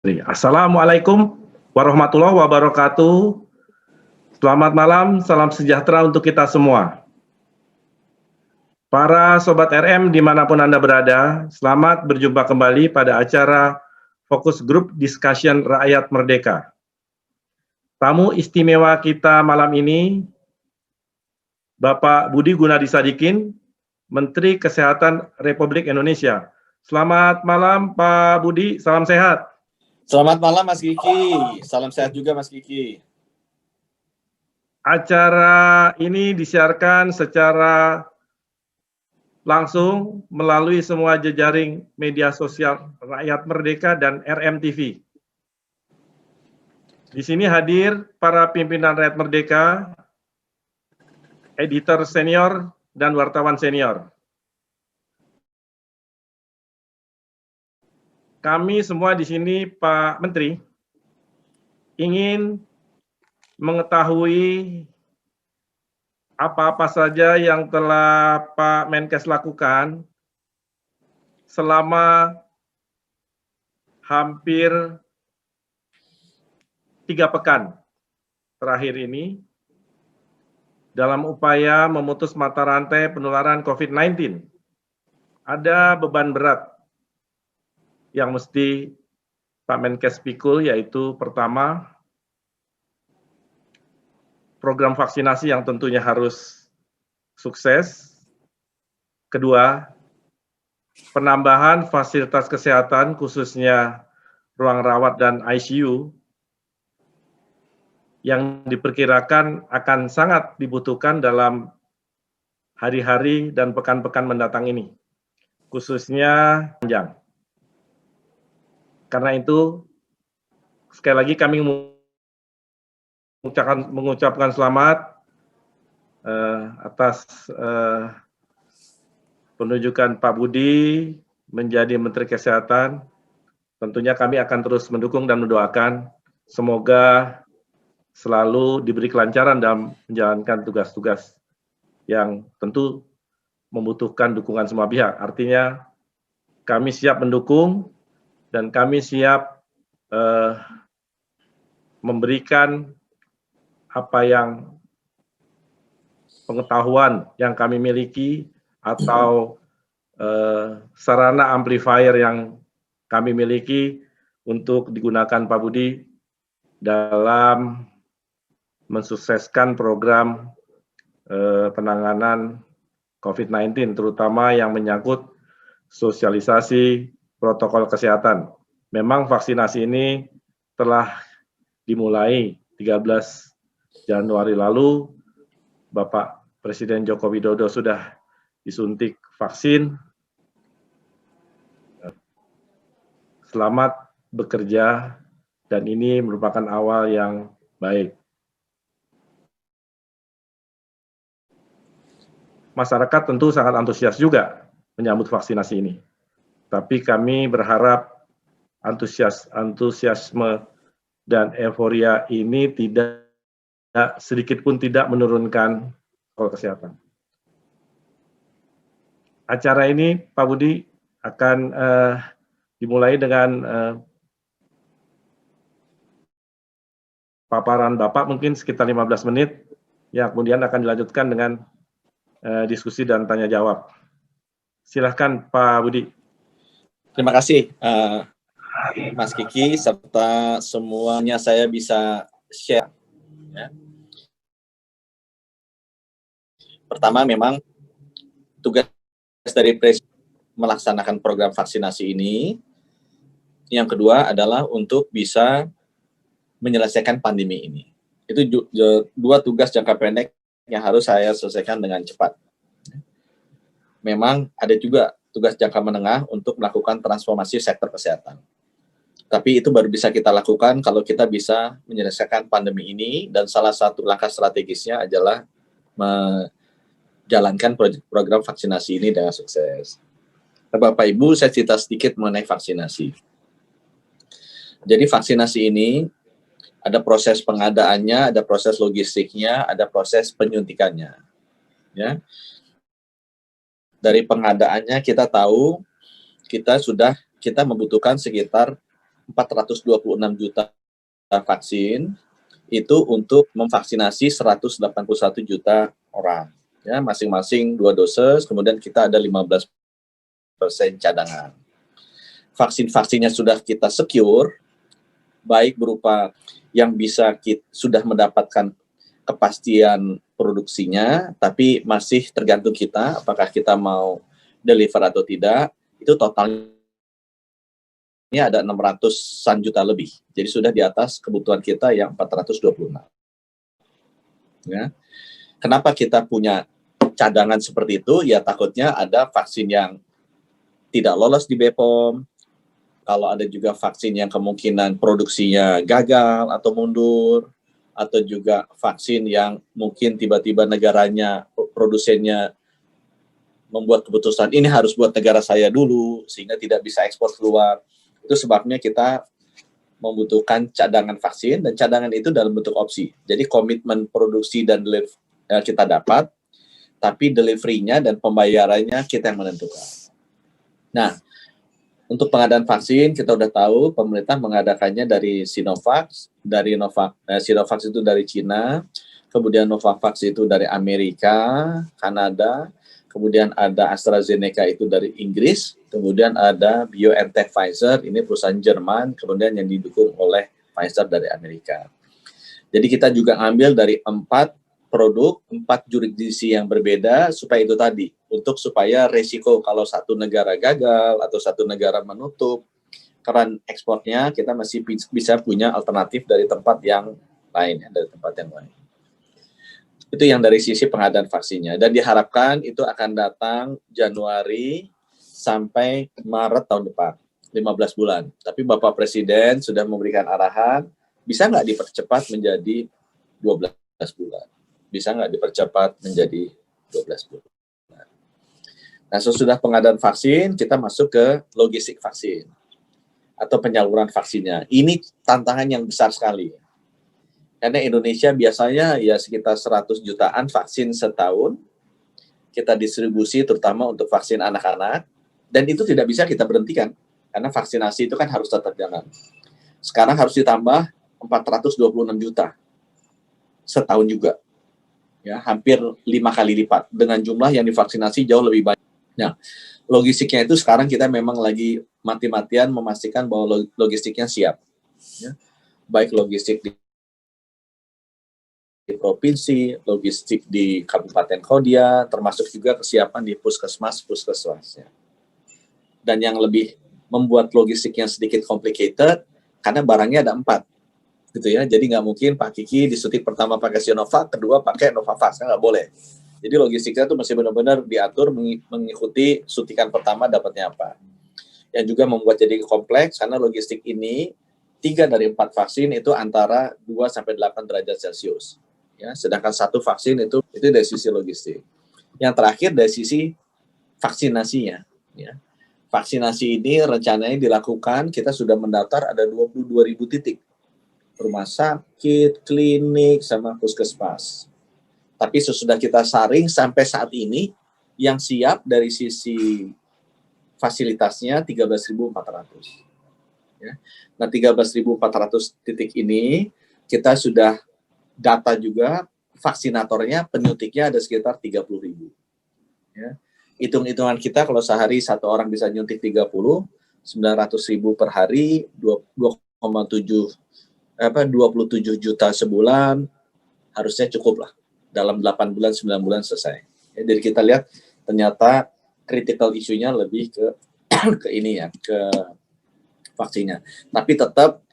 Assalamualaikum warahmatullahi wabarakatuh. Selamat malam, salam sejahtera untuk kita semua. Para Sobat RM dimanapun Anda berada, selamat berjumpa kembali pada acara Fokus Group Discussion Rakyat Merdeka. Tamu istimewa kita malam ini, Bapak Budi Gunadi Sadikin, Menteri Kesehatan Republik Indonesia. Selamat malam Pak Budi, salam sehat. Selamat malam Mas Kiki, salam sehat juga Mas Kiki. Acara ini disiarkan secara langsung melalui semua jejaring media sosial Rakyat Merdeka dan RMTV. Di sini hadir para pimpinan Rakyat Merdeka, editor senior, dan wartawan senior. Kami semua di sini, Pak Menteri, ingin mengetahui apa-apa saja yang telah Pak Menkes lakukan selama hampir 3 pekan terakhir ini dalam upaya memutus mata rantai penularan COVID-19. Ada beban berat yang mesti Pak Menkes pikul, yaitu pertama, program vaksinasi yang tentunya harus sukses. Kedua, penambahan fasilitas kesehatan khususnya ruang rawat dan ICU yang diperkirakan akan sangat dibutuhkan dalam hari-hari dan pekan-pekan mendatang ini, khususnya panjang. Karena itu, sekali lagi kami mengucapkan selamat atas penunjukan Pak Budi menjadi Menteri Kesehatan. Tentunya kami akan terus mendukung dan mendoakan semoga selalu diberi kelancaran dalam menjalankan tugas-tugas yang tentu membutuhkan dukungan semua pihak. Artinya kami siap mendukung dan kami siap memberikan apa yang pengetahuan yang kami miliki atau sarana amplifier yang kami miliki untuk digunakan Pak Budi dalam mensukseskan program penanganan COVID-19, terutama yang menyangkut sosialisasi protokol kesehatan. Memang vaksinasi ini telah dimulai 13 Januari lalu. Bapak Presiden Joko Widodo sudah disuntik vaksin. Selamat bekerja, dan ini merupakan awal yang baik. Masyarakat tentu sangat antusias juga menyambut vaksinasi ini. Tapi kami berharap antusiasme dan euforia ini tidak sedikit pun tidak menurunkan protokol kesehatan. Acara ini, Pak Budi, akan dimulai dengan paparan Bapak mungkin sekitar 15 menit, yang kemudian akan dilanjutkan dengan diskusi dan tanya jawab. Silahkan Pak Budi. Terima kasih Mas Kiki, serta semuanya saya bisa share. Ya. Pertama, memang tugas dari Presiden melaksanakan program vaksinasi ini. Yang kedua adalah untuk bisa menyelesaikan pandemi ini. Itu dua tugas jangka pendek yang harus saya selesaikan dengan cepat. Memang ada juga tugas jangka menengah untuk melakukan transformasi sektor kesehatan. Tapi itu baru bisa kita lakukan kalau kita bisa menyelesaikan pandemi ini, dan salah satu langkah strategisnya adalah menjalankan program vaksinasi ini dengan sukses. Bapak Ibu, saya cerita sedikit mengenai vaksinasi. Jadi vaksinasi ini ada proses pengadaannya, ada proses logistiknya, ada proses penyuntikannya. Ya. Dari pengadaannya kita tahu kita membutuhkan sekitar 426 juta vaksin itu untuk memvaksinasi 181 juta orang. Ya, masing-masing 2 dosis, kemudian kita ada 15% cadangan. Vaksin-vaksinnya sudah kita secure, baik berupa yang sudah mendapatkan kepastian produksinya, tapi masih tergantung kita, apakah kita mau deliver atau tidak, itu totalnya ada 600-an juta lebih. Jadi sudah di atas kebutuhan kita yang 426. Ya. Kenapa kita punya cadangan seperti itu? Ya takutnya ada vaksin yang tidak lolos di BPOM, kalau ada juga vaksin yang kemungkinan produksinya gagal atau mundur, atau juga vaksin yang mungkin tiba-tiba negaranya, produsennya membuat keputusan ini harus buat negara saya dulu, sehingga tidak bisa ekspor keluar. Itu sebabnya kita membutuhkan cadangan vaksin, dan cadangan itu dalam bentuk opsi. Jadi komitmen produksi dan kita dapat, tapi delivery-nya dan pembayarannya kita yang menentukan. Nah, untuk pengadaan vaksin, kita udah tahu pemerintah mengadakannya dari Sinovac, Sinovac itu dari Cina, kemudian Novavax itu dari Amerika, Kanada, kemudian ada AstraZeneca itu dari Inggris, kemudian ada BioNTech Pfizer, ini perusahaan Jerman, kemudian yang didukung oleh Pfizer dari Amerika. Jadi kita juga ambil dari 4 produk, 4 jurisdiksi yang berbeda, supaya itu tadi, supaya resiko kalau satu negara gagal atau satu negara menutup keran ekspornya, kita masih bisa punya alternatif dari tempat yang lain, Itu yang dari sisi pengadaan vaksinnya. Dan diharapkan itu akan datang Januari sampai Maret tahun depan, 15 bulan. Tapi Bapak Presiden sudah memberikan arahan, bisa nggak dipercepat menjadi 12 bulan? Bisa nggak dipercepat menjadi 12 bulan? Nah, sesudah pengadaan vaksin, kita masuk ke logistik vaksin atau penyaluran vaksinnya. Ini tantangan yang besar sekali. Karena Indonesia biasanya ya sekitar 100 jutaan vaksin setahun kita distribusi, terutama untuk vaksin anak-anak, dan itu tidak bisa kita berhentikan karena vaksinasi itu kan harus tetap jalan. Sekarang harus ditambah 426 juta setahun juga. Ya, hampir 5 kali lipat dengan jumlah yang divaksinasi jauh lebih banyak. Nah, logistiknya itu sekarang kita memang lagi mati-matian memastikan bahwa logistiknya siap. Ya. Baik logistik di provinsi, logistik di Kabupaten Khodia, termasuk juga kesiapan di puskesmasnya. Dan yang lebih membuat logistiknya sedikit complicated, karena barangnya ada 4. Gitu ya. Jadi nggak mungkin Pak Kiki disuntik pertama pakai Sinovac, kedua pakai Novavax, nggak boleh. Jadi logistiknya itu masih benar-benar diatur mengikuti suntikan pertama dapatnya apa. Yang juga membuat jadi kompleks karena logistik ini 3 dari 4 vaksin itu antara 2-8 derajat Celcius. Ya, sedangkan 1 vaksin itu dari sisi logistik. Yang terakhir dari sisi vaksinasinya. Ya. Vaksinasi ini rencananya dilakukan, kita sudah mendaftar ada 22.000 titik. Rumah sakit, klinik, sama puskesmas. Tapi sesudah kita saring sampai saat ini, yang siap dari sisi fasilitasnya 13.400. Ya. Nah, 13.400 titik ini, kita sudah data juga, vaksinatornya, penyuntiknya ada sekitar 30.000. Ya. Hitung-hitungan kita, kalau sehari satu orang bisa nyuntik 30, 900.000 per hari, 27 juta sebulan, harusnya cukup lah. Dalam 8 bulan, 9 bulan selesai. Ya, jadi kita lihat ternyata critical issue-nya lebih ke ini ya, ke vaksinnya. Tapi tetap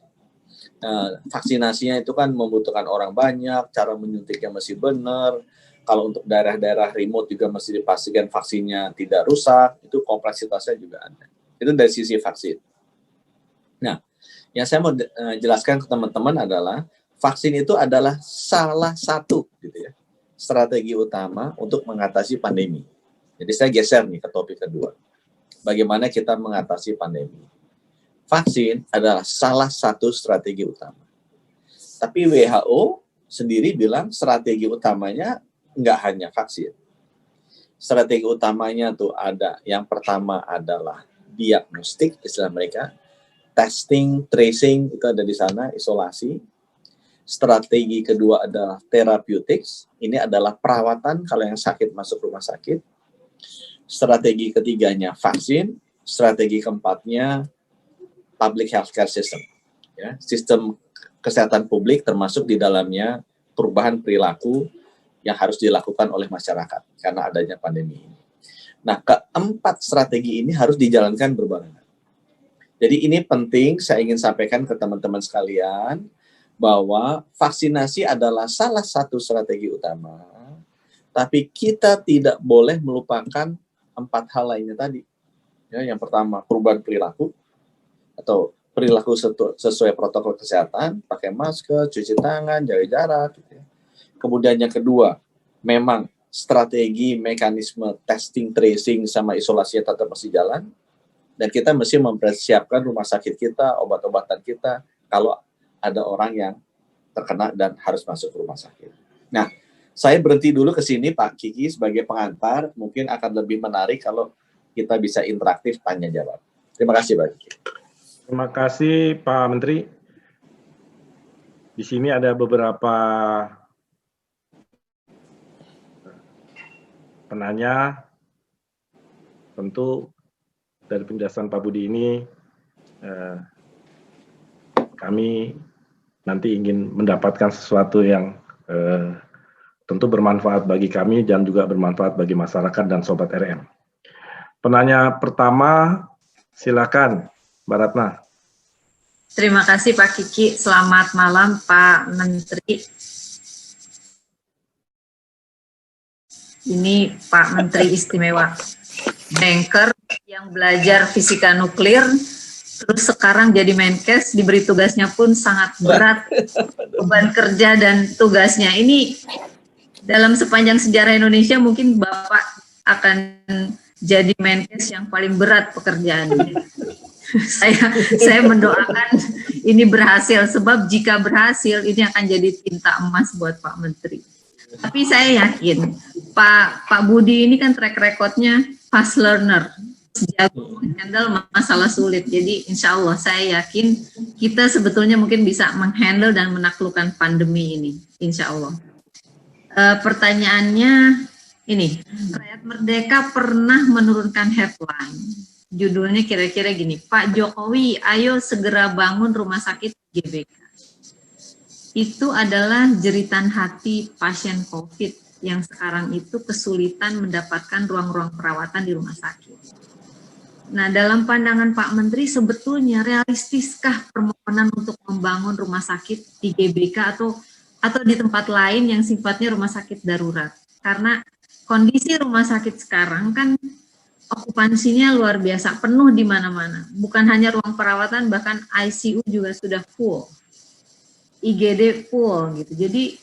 vaksinasinya itu kan membutuhkan orang banyak, cara menyuntiknya masih benar. Kalau untuk daerah-daerah remote juga mesti dipastikan vaksinnya tidak rusak, itu kompleksitasnya juga ada. Itu dari sisi vaksin. Nah, yang saya mau jelaskan ke teman-teman adalah vaksin itu adalah salah satu gitu ya, strategi utama untuk mengatasi pandemi. Jadi saya geser nih ke topik kedua. Bagaimana kita mengatasi pandemi. Vaksin adalah salah satu strategi utama. Tapi WHO sendiri bilang strategi utamanya nggak hanya vaksin. Strategi utamanya tuh ada, yang pertama adalah diagnostik, istilah mereka. testing, tracing itu ada di sana, isolasi. Strategi kedua adalah therapeutics, ini adalah perawatan kalau yang sakit masuk rumah sakit. Strategi ketiganya vaksin, strategi keempatnya public healthcare system, ya, sistem kesehatan publik termasuk di dalamnya perubahan perilaku yang harus dilakukan oleh masyarakat karena adanya pandemi ini. Nah, keempat strategi ini harus dijalankan berbarengan. Jadi ini penting, saya ingin sampaikan ke teman-teman sekalian bahwa vaksinasi adalah salah satu strategi utama, tapi kita tidak boleh melupakan 4 hal lainnya tadi. Ya, yang pertama, perubahan perilaku atau perilaku sesuai protokol kesehatan, pakai masker, cuci tangan, jaga jarak. Gitu ya. Kemudian yang kedua, memang strategi mekanisme testing, tracing, sama isolasinya tetap masih jalan. Dan kita mesti mempersiapkan rumah sakit kita, obat-obatan kita, kalau ada orang yang terkena dan harus masuk ke rumah sakit. Nah, saya berhenti dulu ke sini, Pak Kiki, sebagai pengantar. Mungkin akan lebih menarik kalau kita bisa interaktif tanya-jawab. Terima kasih, Pak Kiki. Terima kasih, Pak Menteri. Di sini ada beberapa penanya. Tentu dari penjelasan Pak Budi ini, kami nanti ingin mendapatkan sesuatu yang tentu bermanfaat bagi kami dan juga bermanfaat bagi masyarakat dan Sobat RM. Penanya pertama, silakan Mbak Ratna. Terima kasih Pak Kiki. Selamat malam Pak Menteri. Ini Pak Menteri Istimewa. Banker yang belajar fisika nuklir, terus sekarang jadi Menkes, diberi tugasnya pun sangat berat. Beban kerja dan tugasnya ini dalam sepanjang sejarah Indonesia mungkin Bapak akan jadi Menkes yang paling berat pekerjaannya. Saya mendoakan ini berhasil, sebab jika berhasil ini akan jadi tinta emas buat Pak Menteri. Tapi saya yakin Pak Budi ini kan track recordnya fast learner, jago handle masalah sulit. Jadi insya Allah saya yakin kita sebetulnya mungkin bisa menghandle dan menaklukkan pandemi ini, insya Allah. Pertanyaannya ini, Rakyat Merdeka pernah menurunkan headline. Judulnya kira-kira gini, Pak Jokowi, ayo segera bangun rumah sakit GBK. Itu adalah jeritan hati pasien COVID yang sekarang itu kesulitan mendapatkan ruang-ruang perawatan di rumah sakit. Nah, dalam pandangan Pak Menteri, sebetulnya realistiskah permohonan untuk membangun rumah sakit di GBK atau di tempat lain yang sifatnya rumah sakit darurat? Karena kondisi rumah sakit sekarang kan okupansinya luar biasa, penuh di mana-mana. Bukan hanya ruang perawatan, bahkan ICU juga sudah full. IGD full gitu. Jadi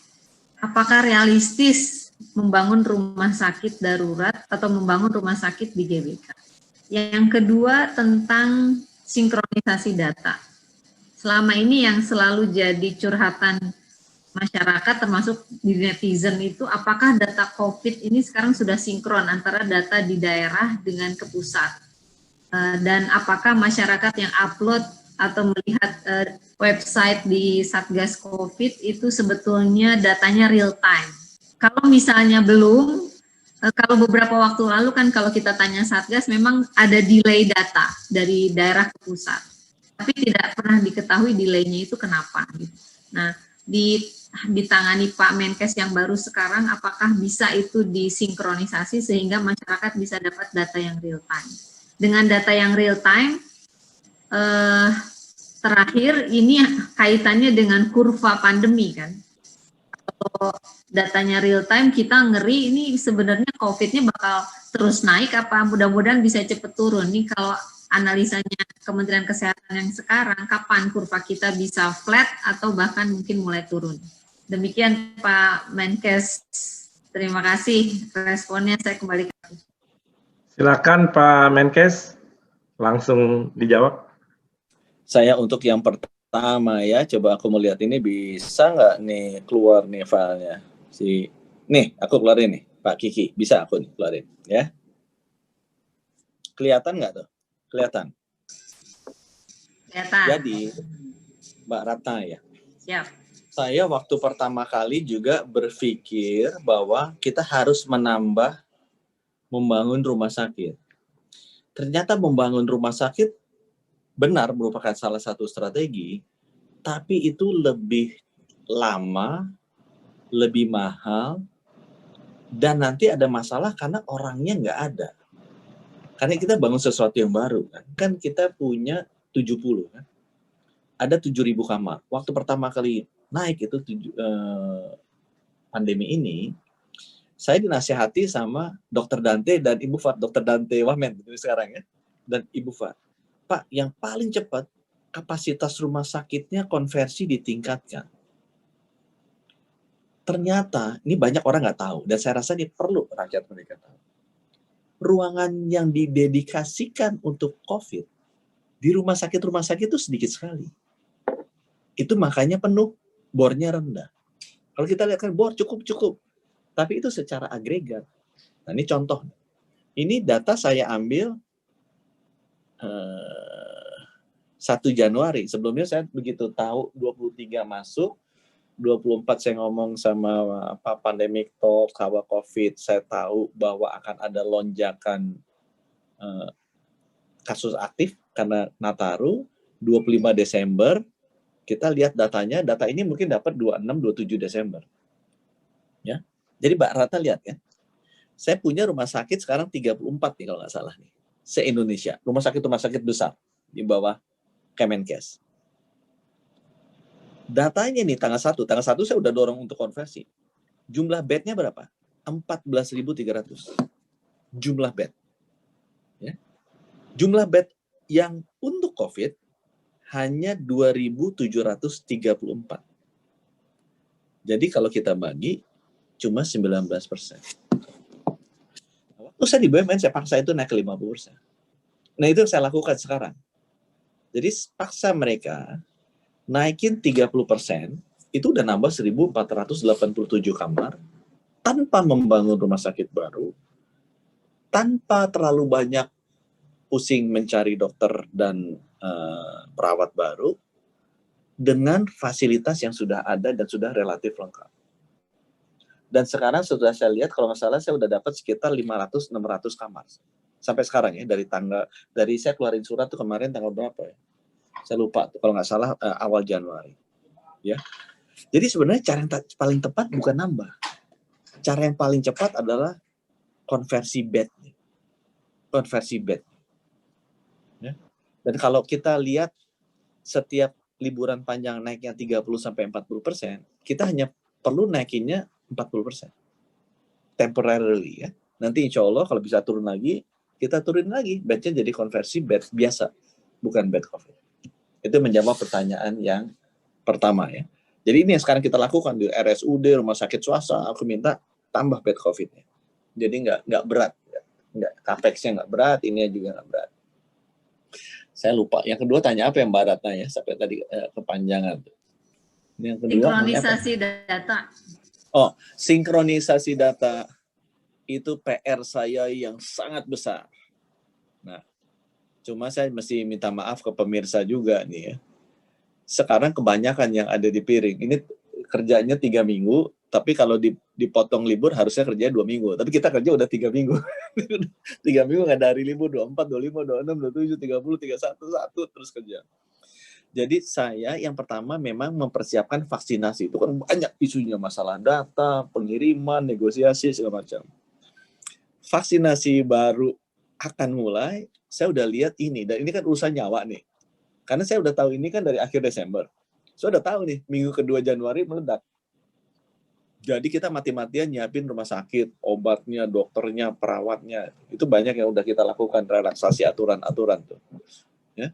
apakah realistis membangun rumah sakit darurat atau membangun rumah sakit di GBK? Yang kedua tentang sinkronisasi data. Selama ini yang selalu jadi curhatan masyarakat termasuk di netizen itu, apakah data COVID ini sekarang sudah sinkron antara data di daerah dengan ke pusat? Dan apakah masyarakat yang upload atau melihat website di Satgas COVID itu sebetulnya datanya real time? Kalau misalnya belum, kalau beberapa waktu lalu kan kalau kita tanya Satgas memang ada delay data dari daerah ke pusat, tapi tidak pernah diketahui delaynya itu kenapa. Nah, ditangani Pak Menkes yang baru sekarang, apakah bisa itu disinkronisasi sehingga masyarakat bisa dapat data yang real time? Dengan data yang real time, terakhir ini kaitannya dengan kurva pandemi kan. Kalau datanya real time, kita ngeri ini sebenarnya COVID-nya bakal terus naik apa mudah-mudahan bisa cepat turun. Nih kalau analisanya Kementerian Kesehatan yang sekarang, kapan kurva kita bisa flat atau bahkan mungkin mulai turun. Demikian Pak Menkes. Terima kasih responnya, saya kembali ke. Silakan Pak Menkes, langsung dijawab. Saya untuk yang pertama ya, coba aku melihat ini bisa nggak nih keluar nih filenya. Nih, aku keluarin nih, Pak Kiki. Bisa aku nih keluarin ya. Kelihatan nggak tuh? Kelihatan. Data. Jadi, Mbak Ratna ya, Siap. saya waktu pertama kali juga berpikir bahwa kita harus membangun rumah sakit. Ternyata membangun rumah sakit benar merupakan salah satu strategi, tapi itu lebih lama, lebih mahal, dan nanti ada masalah karena orangnya nggak ada. Karena kita bangun sesuatu yang baru. Kan kita punya 70, kan? Ada 7.000 kamar. Waktu pertama kali naik itu pandemi ini, saya dinasihati sama Dokter Dante dan Ibu Fat, Dokter Dante Wamen sekarang ya, dan Ibu Fat. Pak, yang paling cepat kapasitas rumah sakitnya konversi ditingkatkan. Ternyata, ini banyak orang nggak tahu, dan saya rasa ini perlu rakyat mereka tahu. Ruangan yang didedikasikan untuk COVID, di rumah sakit itu sedikit sekali. Itu makanya penuh, bornya rendah. Kalau kita lihat kan bor cukup, tapi itu secara agregat. Nah ini contoh. Ini data saya ambil 1 Januari. Sebelumnya saya begitu tahu 23 masuk, 24 saya ngomong sama pandemic talk, sama COVID, saya tahu bahwa akan ada lonjakan kasus aktif karena Nataru. 25 Desember, kita lihat datanya, data ini mungkin dapat 26-27 Desember. Ya. Jadi Mbak Ratna lihat ya, saya punya rumah sakit sekarang 34 nih kalau nggak salah nih, se-Indonesia. Rumah sakit besar di bawah Kemenkes. Datanya nih tanggal 1 saya udah dorong untuk konversi. Jumlah bednya berapa? 14.300. Jumlah bed. Ya. Jumlah bed yang untuk COVID hanya 2.734. Jadi kalau kita bagi cuma 19%. Waktu saya di BUMN saya paksa itu naik ke 50%. Nah itu yang saya lakukan sekarang. Jadi paksa mereka naikin 30%, itu udah nambah 1.487 kamar, tanpa membangun rumah sakit baru, tanpa terlalu banyak pusing mencari dokter dan perawat baru, dengan fasilitas yang sudah ada dan sudah relatif lengkap. Dan sekarang sudah saya lihat, kalau nggak salah saya udah dapat sekitar 500-600 kamar. Sampai sekarang ya, dari saya keluarin surat tuh kemarin tanggal berapa ya? Saya lupa tuh, kalau nggak salah awal Januari. Ya. Jadi sebenarnya cara yang paling tepat bukan nambah. Cara yang paling cepat adalah konversi bed. Konversi bed. Ya. Dan kalau kita lihat setiap liburan panjang naiknya 30-40%, kita hanya perlu naikinnya 40%. Temporarily ya. Nanti insya Allah kalau bisa turun lagi, kita turun lagi. Bednya jadi konversi bed biasa, bukan bed COVID. Itu menjawab pertanyaan yang pertama ya. Jadi ini yang sekarang kita lakukan di RSUD, rumah sakit swasta, aku minta tambah bed COVID-nya. Jadi nggak berat, nggak capex-nya nggak berat, ini juga nggak berat. Saya lupa. Yang kedua tanya apa yang Mbak Ratna ya, sampai tadi kepanjangan. Yang kedua, sinkronisasi data. Oh, sinkronisasi data itu PR saya yang sangat besar. Nah, cuma saya mesti minta maaf ke pemirsa juga nih ya. Sekarang kebanyakan yang ada di piring. Ini kerjanya 3 minggu, tapi kalau dipotong libur harusnya kerja 2 minggu. Tapi kita kerja udah 3 minggu. 3 minggu nggak ada hari libur, 24, 25, 26, 27, 30, 31, terus kerja. Jadi saya yang pertama memang mempersiapkan vaksinasi. Itu kan banyak isunya, masalah data, pengiriman, negosiasi, segala macam. Vaksinasi baru akan mulai, saya udah lihat ini, dan ini kan urusan nyawa nih. Karena saya udah tahu ini kan dari akhir Desember. Saya udah tahu nih, minggu kedua Januari meledak. Jadi kita mati-matian nyiapin rumah sakit, obatnya, dokternya, perawatnya. Itu banyak yang udah kita lakukan, relaksasi aturan-aturan tuh. Ya.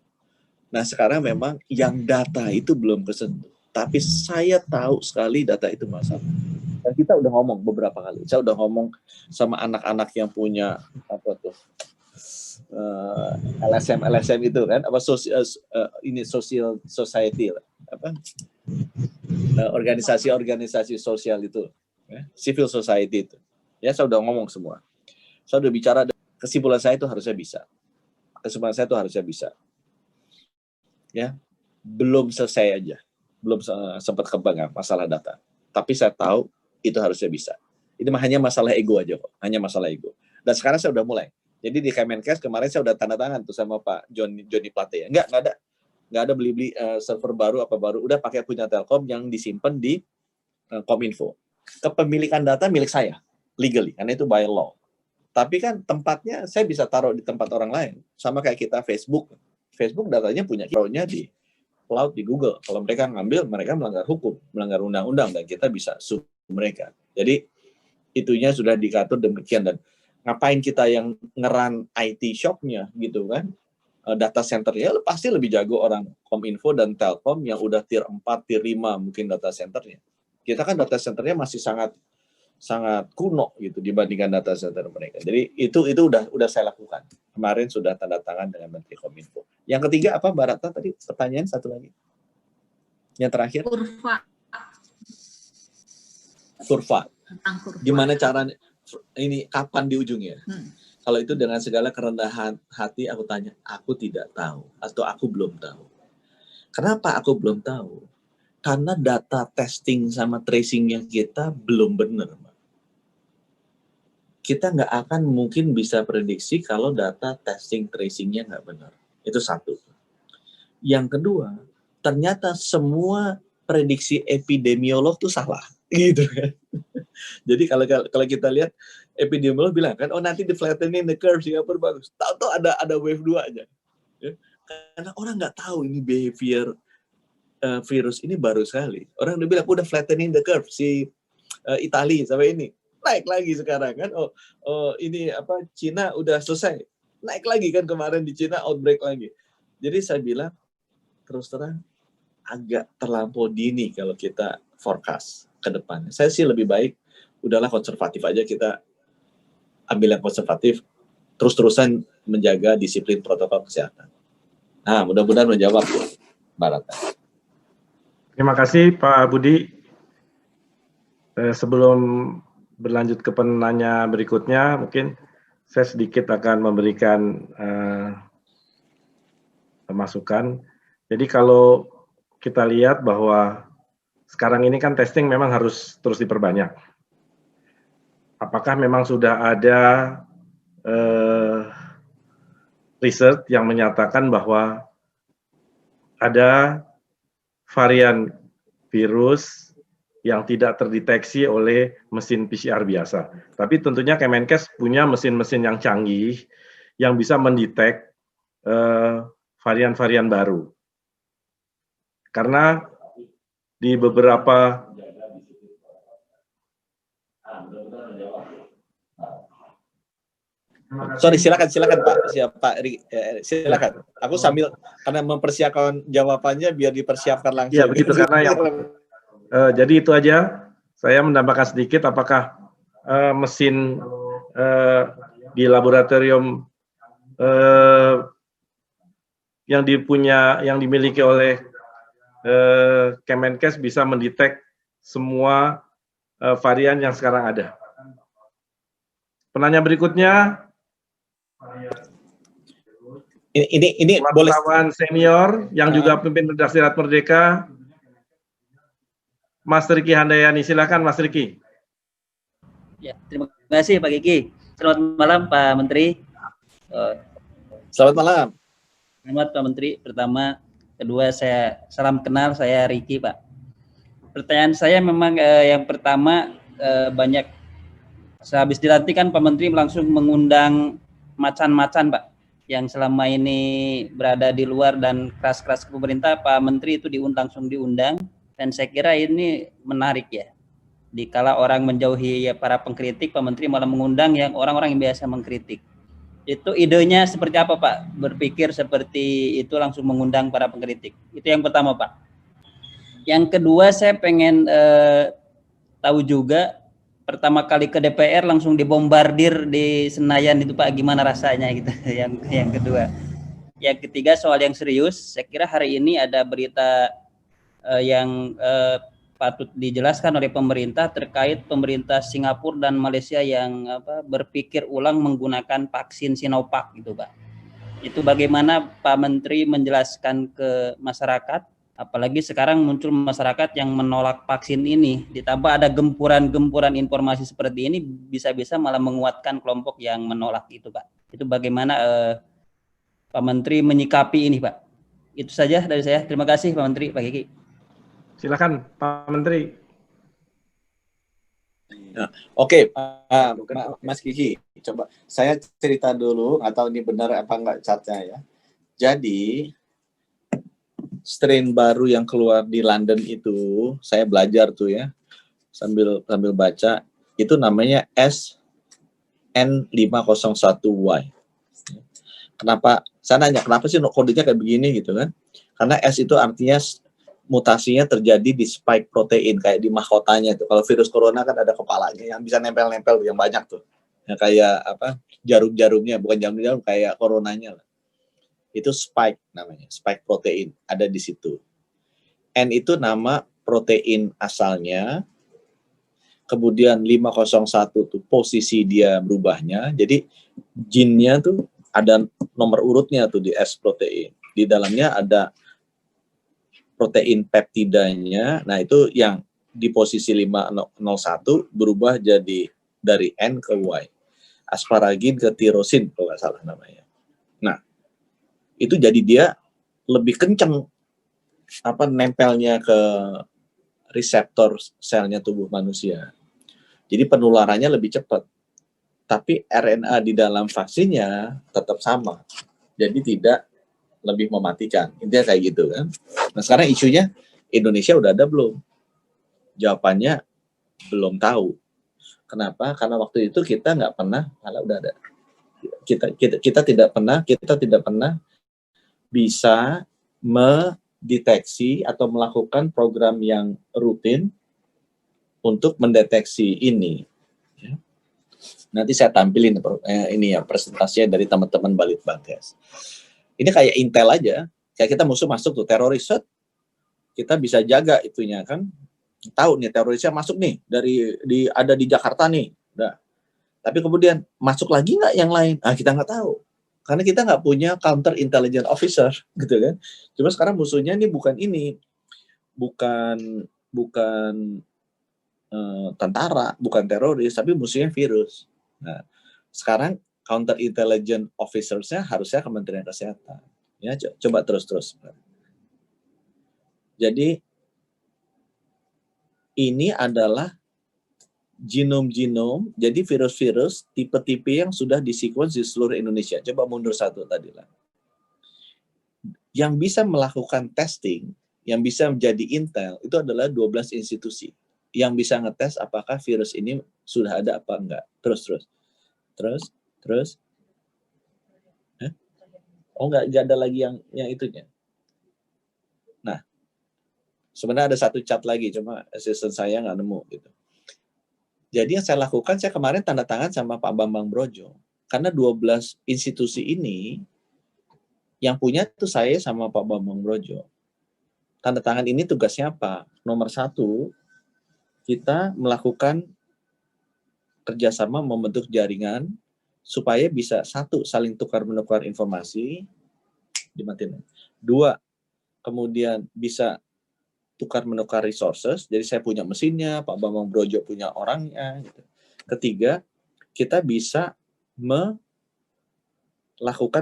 Nah sekarang memang yang data itu belum kesentuh. Tapi saya tahu sekali data itu masalah. Dan kita udah ngomong beberapa kali. Saya udah ngomong sama anak-anak yang punya apa tuh LSM itu kan, apa ini social society apa organisasi sosial itu, ya, civil society itu. Ya saya udah ngomong semua. Saya udah bicara. Kesimpulan saya itu harusnya bisa. ya belum selesai aja, belum sempat kebanggaan masalah data. Tapi saya tahu itu harusnya bisa. Itu hanya masalah ego aja kok, hanya masalah ego. Dan sekarang saya udah mulai. Jadi di Kemenkes kemarin saya udah tanda tangan tuh sama Pak Joni Plate ya. Nggak ada beli server baru apa baru. Udah pakai punya Telkom yang disimpan di Kominfo. Kepemilikan data milik saya, legally, karena itu by law. Tapi kan tempatnya saya bisa taruh di tempat orang lain. Sama kayak kita Facebook. Facebook datanya punya di cloud di Google. Kalau mereka ngambil, mereka melanggar hukum, melanggar undang-undang, dan kita bisa sue mereka. Jadi itunya sudah diatur demikian. Dan ngapain kita yang ngeran IT shop-nya gitu kan, data center-nya pasti lebih jago orang Kominfo dan Telkom yang udah tier 4, tier 5 mungkin data center-nya. Kita kan data center-nya masih sangat kuno gitu dibandingkan data center mereka. Jadi itu udah saya lakukan. Kemarin sudah tanda tangan dengan Menteri Kominfo. Yang ketiga apa Mbak Ratna tadi? Pertanyaan satu lagi. Yang terakhir? Kurva. Tentang kurva. Gimana caranya? Ini kapan di ujungnya? Kalau itu dengan segala kerendahan hati aku tanya, aku tidak tahu atau aku belum tahu. Kenapa aku belum tahu? Karena data testing sama tracingnya kita belum benar. Kita nggak akan mungkin bisa prediksi kalau data testing tracingnya nggak benar. Itu satu. Yang kedua, ternyata semua prediksi epidemiolog itu salah. Gitu kan. Jadi kalau kita lihat epidemiolog bilang kan, oh nanti di flattening the curve Singapura bagus. Tahu-tahu ada wave 2 aja. Ya. Karena orang nggak tahu ini behavior virus ini baru sekali. Orang udah bilang udah flattening the curve si Italia sampai ini. Naik lagi sekarang kan. Ini Cina udah selesai. Naik lagi kan kemarin di Cina outbreak lagi. Jadi saya bilang terus terang agak terlampau dini kalau kita forecast ke depan. Saya sih lebih baik udahlah konservatif aja, kita ambil yang konservatif, terus-terusan menjaga disiplin protokol kesehatan. Nah, mudah-mudahan menjawab Mbak Ratna. Terima kasih Pak Budi. Sebelum berlanjut ke penanya berikutnya, mungkin saya sedikit akan memberikan masukan. Jadi kalau kita lihat bahwa sekarang ini kan testing memang harus terus diperbanyak. Apakah memang sudah ada riset yang menyatakan bahwa ada varian virus yang tidak terdeteksi oleh mesin PCR biasa. Tapi tentunya Kemenkes punya mesin-mesin yang canggih yang bisa mendetek varian-varian baru. Karena di beberapa Sorry, silakan Pak. Silakan. Aku sambil karena mempersiapkan jawabannya biar dipersiapkan langsung. Ya begitu, karena yang jadi itu aja. Saya menambahkan sedikit, apakah mesin di laboratorium yang dimiliki oleh Kemenkes bisa mendetek semua varian yang sekarang ada. Penanya berikutnya. Ini boleh wartawan senior yang juga pemimpin redaksi Rakyat Merdeka, Mas Riki Handayani. Silakan Mas Riki. Ya, terima kasih Pak Kiki. Selamat malam Pak Menteri. Selamat malam. Selamat Pak Menteri. Pertama, kedua saya salam kenal, saya Riki Pak. Pertanyaan saya memang yang pertama banyak sehabis dilantik kan Pak Menteri langsung mengundang macan-macan Pak yang selama ini berada di luar dan keras-keras ke pemerintah. Pak Menteri itu langsung diundang, dan saya kira ini menarik ya. Dikala orang menjauhi para pengkritik, Pak Menteri malah mengundang yang orang-orang yang biasa mengkritik. Itu idenya seperti apa Pak? Berpikir seperti itu langsung mengundang para pengkritik. Itu yang pertama Pak. Yang kedua saya pengen tahu juga, pertama kali ke DPR langsung dibombardir di Senayan itu Pak, gimana rasanya gitu. Yang kedua. Yang ketiga soal yang serius, saya kira hari ini ada berita yang patut dijelaskan oleh pemerintah terkait pemerintah Singapura dan Malaysia yang berpikir ulang menggunakan vaksin Sinovac gitu Pak. Itu bagaimana Pak Menteri menjelaskan ke masyarakat, apalagi sekarang muncul masyarakat yang menolak vaksin ini, ditambah ada gempuran-gempuran informasi seperti ini, bisa-bisa malah menguatkan kelompok yang menolak itu, Pak. Itu bagaimana Pak Menteri menyikapi ini, Pak. Itu saja dari saya. Terima kasih Pak Menteri, Pak Kiki. Silakan Pak Menteri. Nah, Oke, Mas Kiki, coba saya cerita dulu, nggak tahu ini benar apa enggak chartnya ya. Jadi, strain baru yang keluar di London itu, saya belajar tuh ya, sambil baca, itu namanya SN501Y. Kenapa? Saya nanya, kenapa sih kodenya kayak begini gitu kan? Karena S itu artinya mutasinya terjadi di spike protein, kayak di mahkotanya itu. Kalau virus corona kan ada kepalanya yang bisa nempel-nempel yang banyak tuh. Yang kayak apa? Jarum-jarumnya, bukan jarum-jarum, kayak coronanya lah. Itu spike namanya, spike protein ada di situ. N itu nama protein asalnya. Kemudian 501 tuh posisi dia berubahnya. Jadi gennya tuh ada nomor urutnya tuh di S protein. Di dalamnya ada protein peptidanya, nah itu yang di posisi 501 berubah jadi dari N ke Y. Asparagin ke tirosin, kalau nggak salah namanya. Nah, itu jadi dia lebih kencang nempelnya ke reseptor selnya tubuh manusia. Jadi penularannya lebih cepat. Tapi RNA di dalam vaksinnya tetap sama. Jadi tidak lebih mematikan. Intinya kayak gitu kan. Nah sekarang isunya Indonesia udah ada belum? Jawabannya belum tahu. Kenapa? Karena waktu itu kita nggak pernah, kalau udah ada. Kita tidak pernah bisa mendeteksi atau melakukan program yang rutin untuk mendeteksi ini. Nanti saya tampilin ini ya presentasinya dari teman-teman Balitbangkes. Ini kayak Intel aja, kayak kita musuh masuk tuh teroris, kita bisa jaga itunya kan, tahu nih terorisnya masuk nih ada di Jakarta nih, udah. Tapi kemudian masuk lagi nggak yang lain? Ah kita nggak tahu, karena kita nggak punya counter intelligence officer, gitu kan. Cuma sekarang musuhnya nih bukan tentara, bukan teroris, tapi musuhnya virus. Nah, sekarang counter intelligence officers-nya harusnya Kementerian Kesehatan. Ya, coba terus. Jadi ini adalah genom, jadi virus-virus tipe-tipe yang sudah disequence di seluruh Indonesia. Coba mundur satu tadi lah. Yang bisa melakukan testing, yang bisa menjadi intel, itu adalah 12 institusi. Yang bisa ngetes apakah virus ini sudah ada apa enggak. Terus. Oh enggak ada lagi yang itunya. Nah, sebenarnya ada satu chat lagi, cuma asisten saya nggak nemu gitu. Jadi yang saya lakukan, saya kemarin tanda tangan sama Pak Bambang Brojo. Karena 12 institusi ini, yang punya itu saya sama Pak Bambang Brojo. Tanda tangan ini tugasnya apa? Nomor 1, kita melakukan kerjasama membentuk jaringan supaya bisa 1, saling tukar-menukar informasi, dimatiin. 2, kemudian bisa tukar-menukar resources, jadi saya punya mesinnya, Pak Bambang Brojo punya orangnya. Gitu. 3, kita bisa melakukan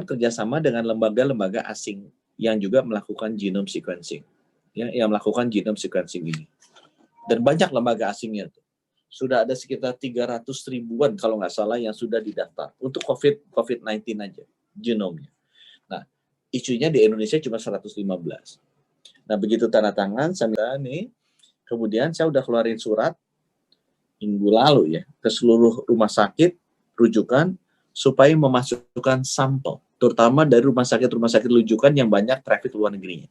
kerjasama dengan lembaga-lembaga asing yang juga melakukan genome sequencing, ya, yang melakukan genome sequencing ini. Dan banyak lembaga asingnya tuh. Sudah ada sekitar 300 ribuan kalau nggak salah yang sudah didaftar untuk COVID-19 aja, genomnya. Nah, isunya di Indonesia cuma 115. Nah, begitu tanda tangan, saya nih, kemudian saya udah keluarin surat minggu lalu ya, ke seluruh rumah sakit, rujukan, supaya memasukkan sampel, terutama dari rumah sakit rujukan yang banyak traffic luar negerinya.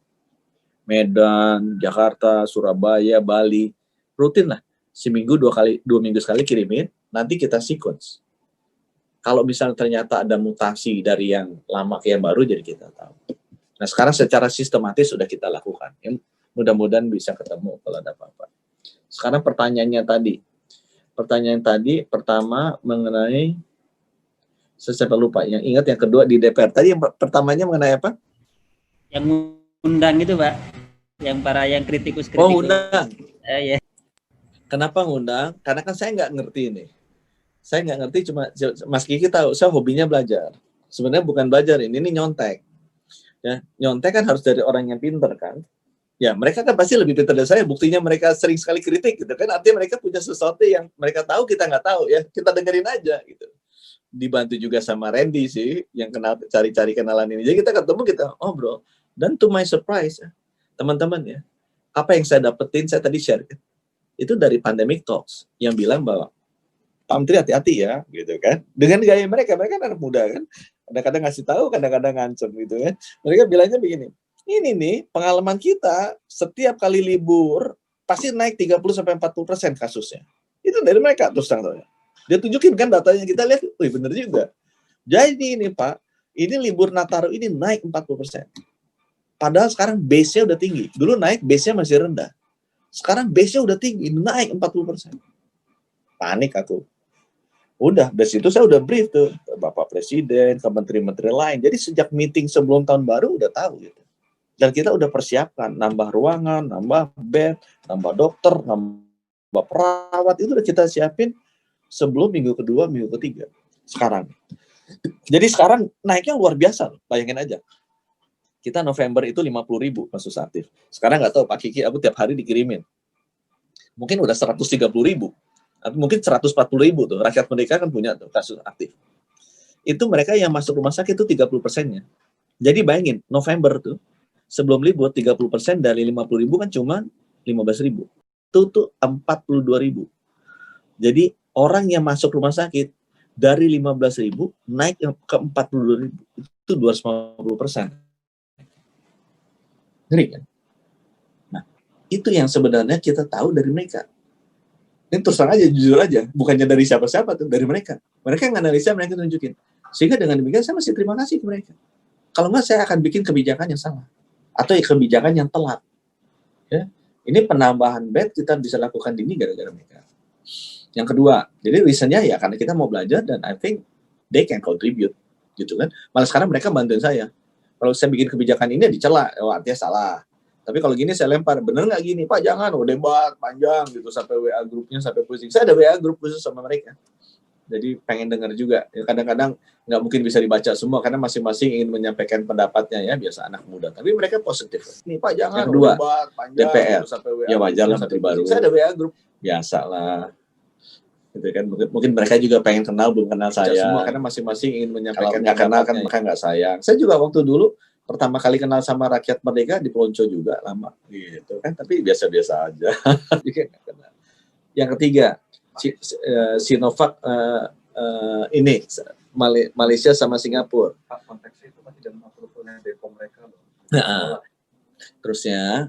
Medan, Jakarta, Surabaya, Bali, rutin lah. Seminggu 2 minggu sekali kirimin, nanti kita sequence. Kalau misalnya ternyata ada mutasi dari yang lama ke yang baru, jadi kita tahu. Nah sekarang secara sistematis sudah kita lakukan. Ya, mudah-mudahan bisa ketemu kalau ada apa-apa. Sekarang pertanyaan tadi pertama mengenai Saya sampai lupa. Yang ingat yang kedua di DPR. Tadi yang pertamanya mengenai apa? Yang undang itu Pak, yang kritikus. Oh, undang. Ya. Kenapa ngundang? Karena kan saya nggak ngerti ini. Saya nggak ngerti, cuma Mas Kiki tahu, saya hobinya belajar. Sebenarnya bukan belajar, ini nyontek. Ya, nyontek kan harus dari orang yang pinter kan. Ya, mereka kan pasti lebih pintar dari saya. Buktinya mereka sering sekali kritik gitu kan. Artinya mereka punya sesuatu yang mereka tahu, kita nggak tahu ya. Kita dengerin aja gitu. Dibantu juga sama Randy sih, yang kenal, cari-cari kenalan ini. Jadi kita ketemu, kita bro. Dan to my surprise, teman-teman ya, apa yang saya dapetin, saya tadi share itu dari Pandemic Talks yang bilang bahwa Pak Menteri hati-hati ya, gitu kan. Dengan gaya mereka kan anak muda kan, kadang-kadang ngasih tahu, kadang-kadang ngancem gitu kan. Mereka bilangnya begini, ini nih pengalaman kita setiap kali libur pasti naik 30-40% kasusnya. Itu dari mereka terus terang. Dia tunjukin kan datanya, kita lihat, wih bener juga. Jadi ini Pak, ini libur Nataru ini naik 40%. Padahal sekarang base-nya udah tinggi. Dulu naik, base-nya masih rendah. Sekarang base-nya udah tinggi, naik 40%. Panik aku. Udah, dari situ saya udah brief tuh ke Bapak Presiden, ke menteri-menteri lain. Jadi sejak meeting sebelum tahun baru udah tahu gitu. Dan kita udah persiapkan, nambah ruangan, nambah bed, nambah dokter, nambah perawat, itu udah kita siapin sebelum minggu kedua, minggu ketiga. Sekarang. Jadi sekarang naiknya luar biasa, bayangin aja. Kita November itu 50.000 kasus aktif. Sekarang nggak tahu Pak Kiki, aku tiap hari dikirimin. Mungkin udah 130.000. Atau mungkin 140.000 tuh. Rakyat Merdeka kan punya tuh kasus aktif. Itu mereka yang masuk rumah sakit itu 30%-nya. Jadi bayangin, November tuh, sebelum libur 30% dari 50.000 kan cuma 15.000. Itu tuh 42.000. Jadi orang yang masuk rumah sakit dari 15.000 naik ke 42.000. Itu 250%. Ngeri kan? Nah, itu yang sebenarnya kita tahu dari mereka. Ini terus terang aja, jujur aja, bukannya dari siapa-siapa tuh, dari mereka. Mereka nganalisa, mereka tunjukin. Sehingga dengan demikian saya masih terima kasih ke mereka. Kalau enggak, saya akan bikin kebijakan yang salah. Atau kebijakan yang telat. Ya. Ini penambahan bed kita bisa lakukan dini gara-gara mereka. Yang kedua, jadi reasonnya ya karena kita mau belajar dan I think they can contribute. Gitu kan. Malah sekarang mereka bantuin saya. Kalau saya bikin kebijakan ini dicela, artinya salah. Tapi kalau gini saya lempar, bener nggak gini? Pak jangan, debat panjang gitu sampai WA grupnya sampai pusing. Saya ada WA grup khusus sama mereka. Jadi pengen dengar juga. Ya, kadang-kadang nggak mungkin bisa dibaca semua karena masing-masing ingin menyampaikan pendapatnya ya, biasa anak muda. Tapi mereka positif. Nih Pak jangan, Kedua, debat panjang DPR. gitu, sampai WA Ya wajar lah sampai menteri baru. pusing. Saya ada WA grup. Biasa lah. Gitu kan, mungkin mereka juga pengen kenal, belum kenal saya. Semua karena masing-masing ingin menyampaikan. Kalau nggak kenal kan mereka nggak sayang. Saya juga waktu dulu pertama kali kenal sama Rakyat Merdeka di Pelonco juga lama gitu kan, tapi biasa-biasa aja. Yang ketiga, Sinovac ini Malaysia sama Singapura. Konteksnya itu kan tidak mengatur Bepom mereka. Nah, terusnya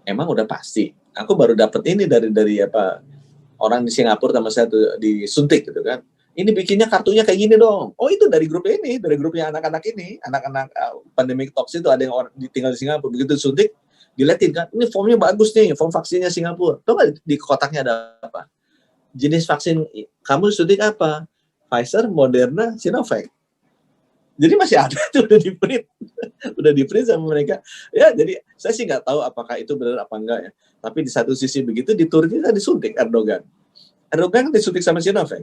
emang udah pasti. Aku baru dapat ini dari apa orang di Singapura sama saya tuh disuntik gitu kan. Ini bikinnya kartunya kayak gini dong. Oh itu dari grup ini, dari grupnya anak-anak ini, anak-anak Pandemic Talks itu ada yang tinggal di Singapura. Begitu suntik, dilihatin kan, ini formnya bagus nih, form vaksinnya Singapura. Tahu nggak di kotaknya ada apa? Jenis vaksin kamu suntik apa? Pfizer, Moderna, Sinovac. Jadi masih ada tuh, udah di print sama mereka. Ya jadi saya sih nggak tahu apakah itu benar apa enggak ya. Tapi di satu sisi begitu, di Turki kan disuntik Erdogan. Erdogan disuntik sama Sinovac.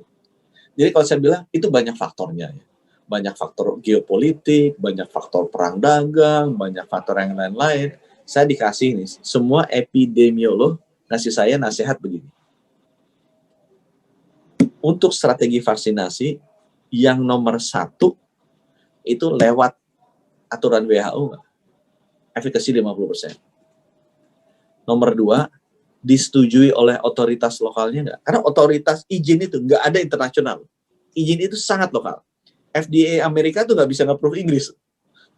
Jadi kalau saya bilang itu banyak faktornya ya. Banyak faktor geopolitik, banyak faktor perang dagang, banyak faktor yang lain-lain. Saya dikasih ini, semua epidemiolog ngasih saya nasihat begini. Untuk strategi vaksinasi yang nomor 1 itu lewat aturan WHO, efikasi 50%. Nomor 2, disetujui oleh otoritas lokalnya nggak? Karena otoritas izin itu nggak ada internasional. Izin itu sangat lokal. FDA Amerika tuh nggak bisa nge-approve Inggris.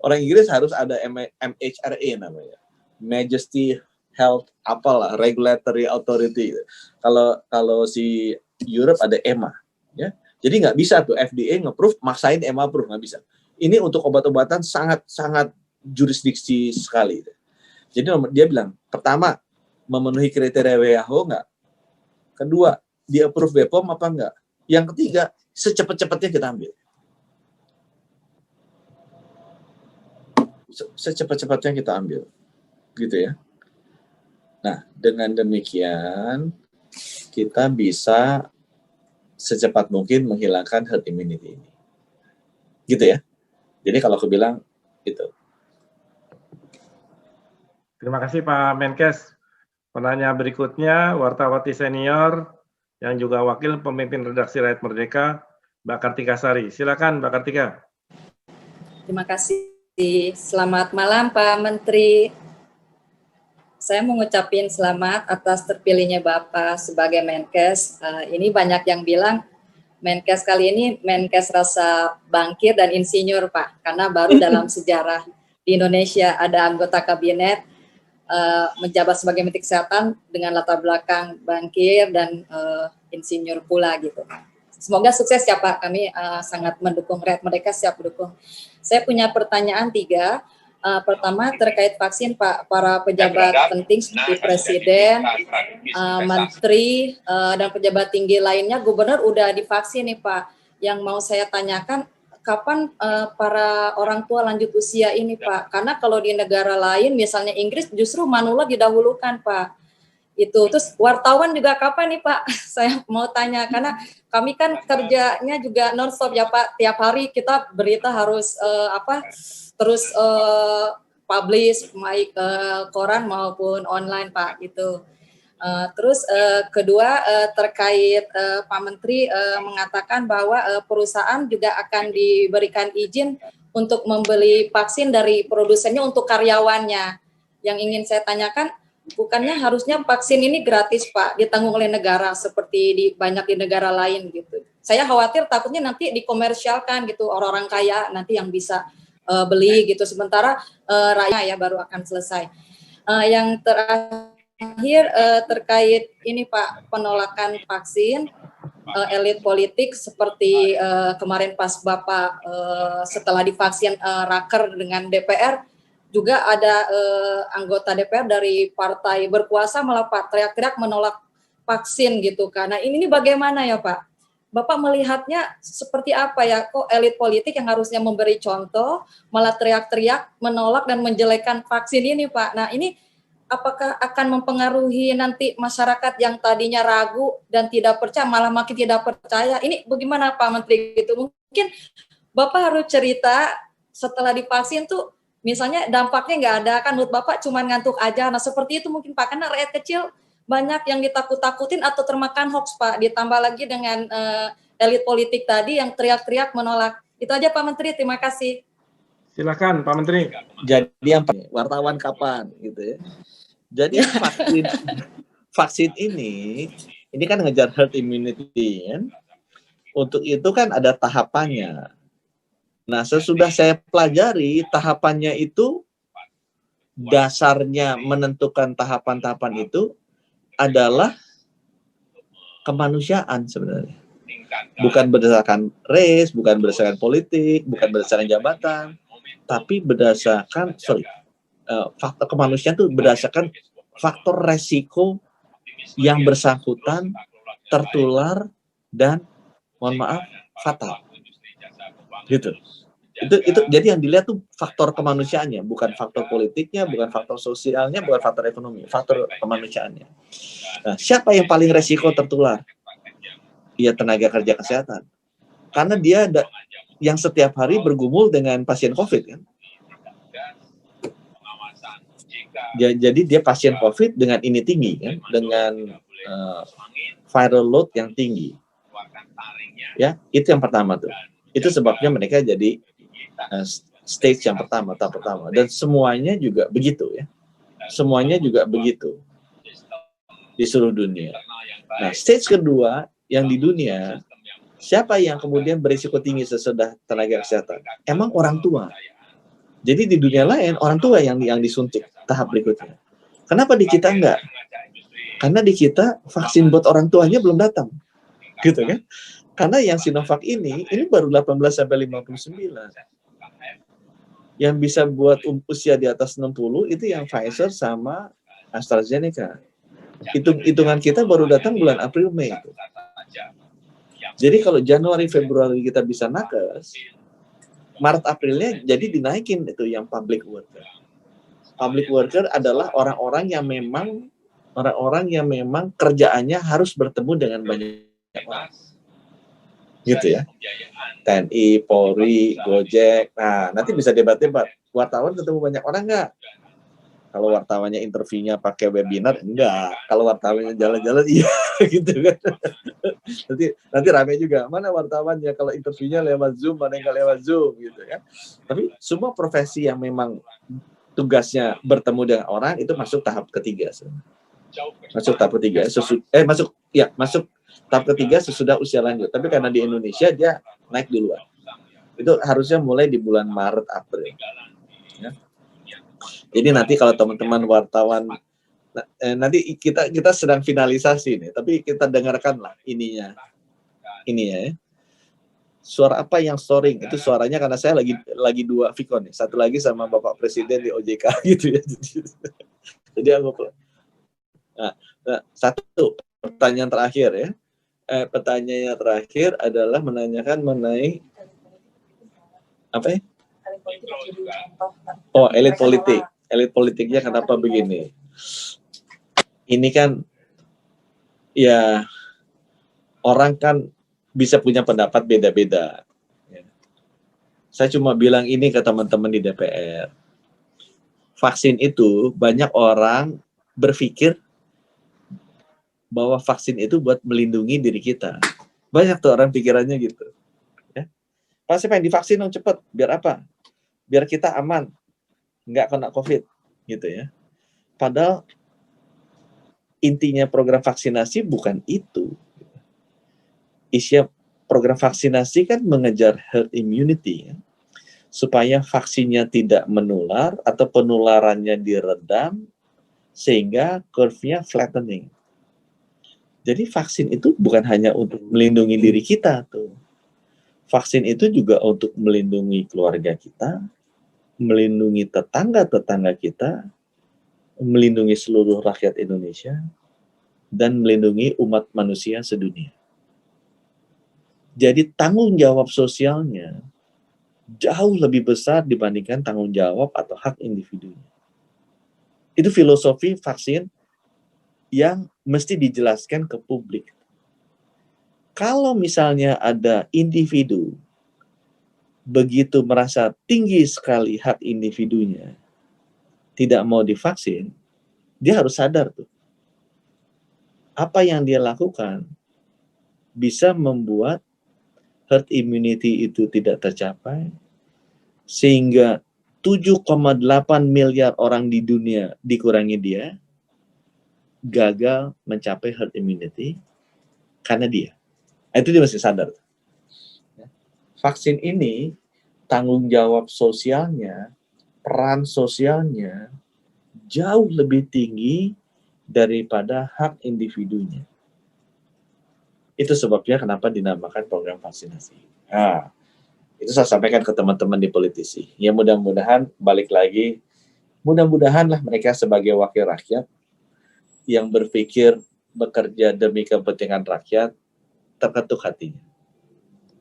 Orang Inggris harus ada MHRA namanya. Majesty Health apalah, Regulatory Authority. Kalau si Europe ada EMA. Ya. Jadi nggak bisa tuh FDA nge-approve, maksain EMA approve, nggak bisa. Ini untuk obat-obatan sangat jurisdiksi sekali. Jadi dia bilang, pertama, memenuhi kriteria WHO nggak? Kedua, di-approve Bepom apa enggak? Yang ketiga, secepat-cepatnya kita ambil. Secepat-cepatnya kita ambil. Gitu ya. Nah, dengan demikian kita bisa secepat mungkin menghilangkan herd immunity ini. Gitu ya. Jadi kalau aku bilang itu. Terima kasih Pak Menkes. Penanya berikutnya, wartawati senior yang juga wakil pemimpin redaksi Rakyat Merdeka, Mbak Kartika Sari. Silakan Mbak Kartika. Terima kasih. Selamat malam Pak Menteri. Saya mau ngucapin selamat atas terpilihnya Bapak sebagai Menkes. Ini banyak yang bilang Menkes kali ini Menkes rasa bangkit dan insinyur Pak, karena baru dalam sejarah di Indonesia ada anggota kabinet menjabat sebagai Menteri Kesehatan dengan latar belakang bankir dan insinyur pula gitu. Semoga sukses ya Pak, kami sangat mendukung, Rakyat Merdeka siap mendukung. Saya punya pertanyaan 3. Pertama terkait vaksin Pak, para pejabat penting seperti Presiden, Menteri, dan pejabat tinggi lainnya, Gubernur udah divaksin nih Pak. Yang mau saya tanyakan, kapan para orang tua lanjut usia ini Pak? Karena kalau di negara lain, misalnya Inggris, justru manula didahulukan Pak. Itu terus wartawan juga kapan nih Pak? Saya mau tanya karena kami kan kerjanya juga nonstop ya Pak. Tiap hari kita berita harus terus publish baik koran maupun online Pak gitu. Terus kedua terkait Pak Menteri mengatakan bahwa perusahaan juga akan diberikan izin untuk membeli vaksin dari produsennya untuk karyawannya. Yang ingin saya tanyakan, bukannya harusnya vaksin ini gratis Pak, ditanggung oleh negara seperti banyak di negara lain gitu. Saya khawatir takutnya nanti dikomersialkan gitu, orang-orang kaya nanti yang bisa beli gitu, sementara rakyat ya baru akan selesai. Yang terakhir terkait ini Pak, penolakan vaksin elit politik seperti kemarin pas Bapak setelah divaksin raker dengan DPR, juga ada anggota DPR dari partai berkuasa malah Pak teriak-teriak menolak vaksin gitu. Karena ini bagaimana ya Pak? Bapak melihatnya seperti apa ya, kok elit politik yang harusnya memberi contoh malah teriak-teriak menolak dan menjelekan vaksin ini Pak. Nah ini apakah akan mempengaruhi nanti masyarakat yang tadinya ragu dan tidak percaya malah makin tidak percaya? Ini bagaimana Pak Menteri gitu? Mungkin Bapak harus cerita setelah divaksin tuh misalnya dampaknya nggak ada kan, menurut Bapak cuma ngantuk aja. Nah seperti itu mungkin Pak, karena rakyat kecil banyak yang ditakut-takutin atau termakan hoax Pak, ditambah lagi dengan elit politik tadi yang teriak-teriak menolak. Itu aja Pak Menteri, terima kasih. Silakan Pak Menteri. Jadi yang wartawan kapan gitu ya. Jadi vaksin ini kan ngejar herd immunity kan. Untuk itu kan ada tahapannya. Nah, sesudah saya pelajari tahapannya itu, dasarnya menentukan tahapan-tahapan itu adalah kemanusiaan sebenarnya. Bukan berdasarkan race, bukan berdasarkan politik, bukan berdasarkan jabatan, tapi berdasarkan faktor kemanusiaan itu berdasarkan faktor resiko yang bersangkutan tertular dan mohon maaf fatal. Gitu. Itu jadi yang dilihat tuh faktor kemanusiaannya, bukan faktor politiknya, bukan faktor sosialnya, bukan faktor ekonomi, faktor kemanusiaannya. Nah, siapa yang paling resiko tertular? Ya tenaga kerja kesehatan. Karena dia yang setiap hari bergumul dengan pasien COVID kan. Jadi dia pasien COVID dengan ini tinggi kan, dengan viral load yang tinggi. Ya, itu yang pertama tuh. Itu sebabnya mereka jadi stage yang pertama, tahap pertama. Dan semuanya juga begitu ya. Semuanya juga begitu di seluruh dunia. Nah, stage kedua yang di dunia, siapa yang kemudian berisiko tinggi sesudah tenaga kesehatan? Emang orang tua. Jadi di dunia lain, orang tua yang disuntik tahap berikutnya. Kenapa di kita enggak? Karena di kita vaksin buat orang tuanya belum datang. Gitu kan? Karena yang Sinovac ini baru 18 sampai 59. Yang bisa buat usia di atas 60 itu yang Pfizer sama AstraZeneca. Hitungan kita baru datang bulan April Mei. Jadi kalau Januari Februari kita bisa nakes, Maret Aprilnya jadi dinaikin itu yang public worker. Public worker adalah orang-orang yang memang kerjaannya harus bertemu dengan banyak orang. Gitu ya. TNI, Polri, Gojek. Nah, nanti bisa debat-debat. Wartawan ketemu banyak orang nggak? Kalau wartawannya interviewnya pakai webinar, enggak. Kalau wartawannya jalan-jalan, iya, gitu kan. Nanti rame juga. Mana wartawannya? Kalau interviewnya lewat Zoom, mana yang nggak lewat Zoom, gitu kan. Tapi semua profesi yang memang tugasnya bertemu dengan orang itu masuk tahap ketiga. Masuk tahap ketiga. Masuk tahap ketiga sesudah usia lanjut. Tapi karena di Indonesia dia naik duluan. Itu harusnya mulai di bulan Maret April. Ya. Jadi nanti kalau teman-teman wartawan nanti kita sedang finalisasi nih, tapi kita dengarkanlah ininya ya. Suara apa yang storing? Itu suaranya karena saya lagi 2 Vicon nih, satu lagi sama Bapak Presiden di OJK gitu ya. Jadi aku satu pertanyaan terakhir ya. Pertanyaan terakhir adalah menanyakan mengenai apa ya? Oh, elit politik. Elit politiknya kenapa begini? Ini kan ya orang kan bisa punya pendapat beda-beda. Saya cuma bilang ini ke teman-teman di DPR. Vaksin itu banyak orang berpikir bahwa vaksin itu buat melindungi diri kita. Banyak tuh orang pikirannya gitu. Ya. Pasti pengen divaksin dong cepet. Biar apa? Biar kita aman. Nggak kena COVID. Gitu ya. Padahal intinya program vaksinasi bukan itu. Isi program vaksinasi kan mengejar herd immunity. Ya. Supaya vaksinnya tidak menular atau penularannya diredam sehingga curve-nya flattening. Jadi vaksin itu bukan hanya untuk melindungi diri kita tuh. Vaksin itu juga untuk melindungi keluarga kita, melindungi tetangga-tetangga kita, melindungi seluruh rakyat Indonesia, dan melindungi umat manusia sedunia. Jadi tanggung jawab sosialnya jauh lebih besar dibandingkan tanggung jawab atau hak individunya. Itu filosofi vaksin yang mesti dijelaskan ke publik. Kalau misalnya ada individu begitu merasa tinggi sekali hak individunya, tidak mau divaksin, dia harus sadar tuh. Apa yang dia lakukan bisa membuat herd immunity itu tidak tercapai, sehingga 7,8 miliar orang di dunia dikurangi dia, gagal mencapai herd immunity karena dia. Itu dia mesti sadar. Vaksin ini tanggung jawab sosialnya, peran sosialnya jauh lebih tinggi daripada hak individunya. Itu sebabnya kenapa dinamakan program vaksinasi. Nah, itu saya sampaikan ke teman-teman di politisi. Ya mudah-mudahan balik lagi, mudah-mudahanlah mereka sebagai wakil rakyat yang berpikir bekerja demi kepentingan rakyat terketuk hatinya.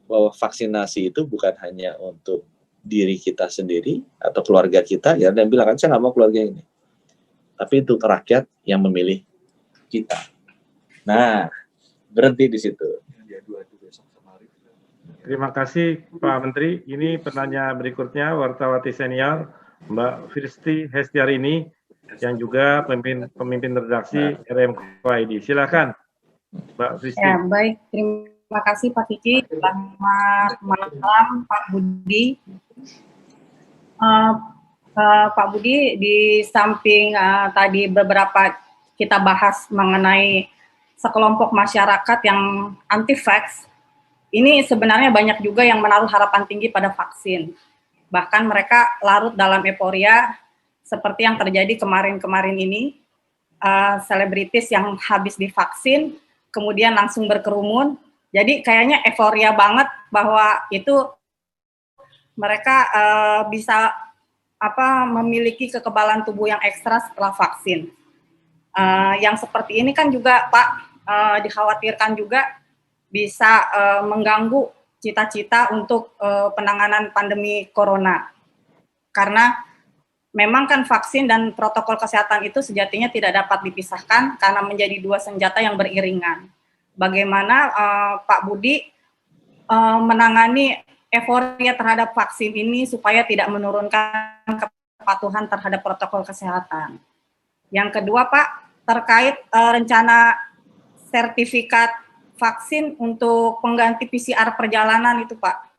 Bahwa vaksinasi itu bukan hanya untuk diri kita sendiri atau keluarga kita, ya, dan bilang kan saya nggak mau keluarga ini. Tapi untuk rakyat yang memilih kita. Nah, berhenti di situ. Terima kasih Pak Menteri. Ini pertanyaan berikutnya wartawati senior Mbak Firsti Hestiarini yang juga pemimpin redaksi RMKID. Silakan Mbak Firsti. Ya, baik. Terima kasih Pak Kiki. Selamat malam Pak Budi. Pak Budi, di samping tadi beberapa kita bahas mengenai sekelompok masyarakat yang anti-vax, ini sebenarnya banyak juga yang menaruh harapan tinggi pada vaksin. Bahkan mereka larut dalam euforia seperti yang terjadi kemarin-kemarin ini, selebritis yang habis divaksin, kemudian langsung berkerumun. Jadi kayaknya euforia banget bahwa itu mereka bisa memiliki kekebalan tubuh yang ekstra setelah vaksin. Yang seperti ini kan juga Pak dikhawatirkan juga bisa mengganggu cita-cita untuk penanganan pandemi corona. Karena memang kan vaksin dan protokol kesehatan itu sejatinya tidak dapat dipisahkan karena menjadi dua senjata yang beriringan. Bagaimana Pak Budi menangani euforia terhadap vaksin ini supaya tidak menurunkan kepatuhan terhadap protokol kesehatan. Yang kedua Pak, terkait rencana sertifikat vaksin untuk pengganti PCR perjalanan itu Pak.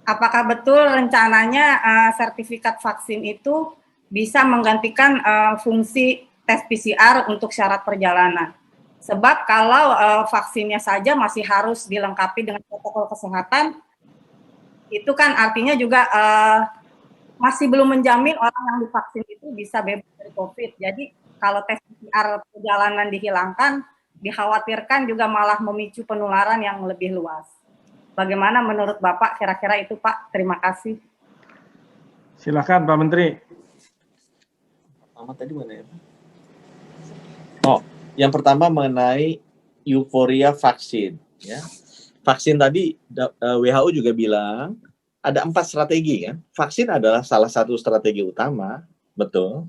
Apakah betul rencananya sertifikat vaksin itu bisa menggantikan fungsi tes PCR untuk syarat perjalanan? Sebab kalau vaksinnya saja masih harus dilengkapi dengan protokol kesehatan, itu kan artinya juga masih belum menjamin orang yang divaksin itu bisa bebas dari COVID. Jadi kalau tes PCR perjalanan dihilangkan, dikhawatirkan juga malah memicu penularan yang lebih luas. Bagaimana menurut Bapak kira-kira itu Pak? Terima kasih. Silakan Pak Menteri. Pertama tadi mana ya? Oh, yang pertama mengenai euforia vaksin. Ya. Vaksin tadi WHO juga bilang ada 4 strategi kan. Vaksin adalah salah satu strategi utama, betul.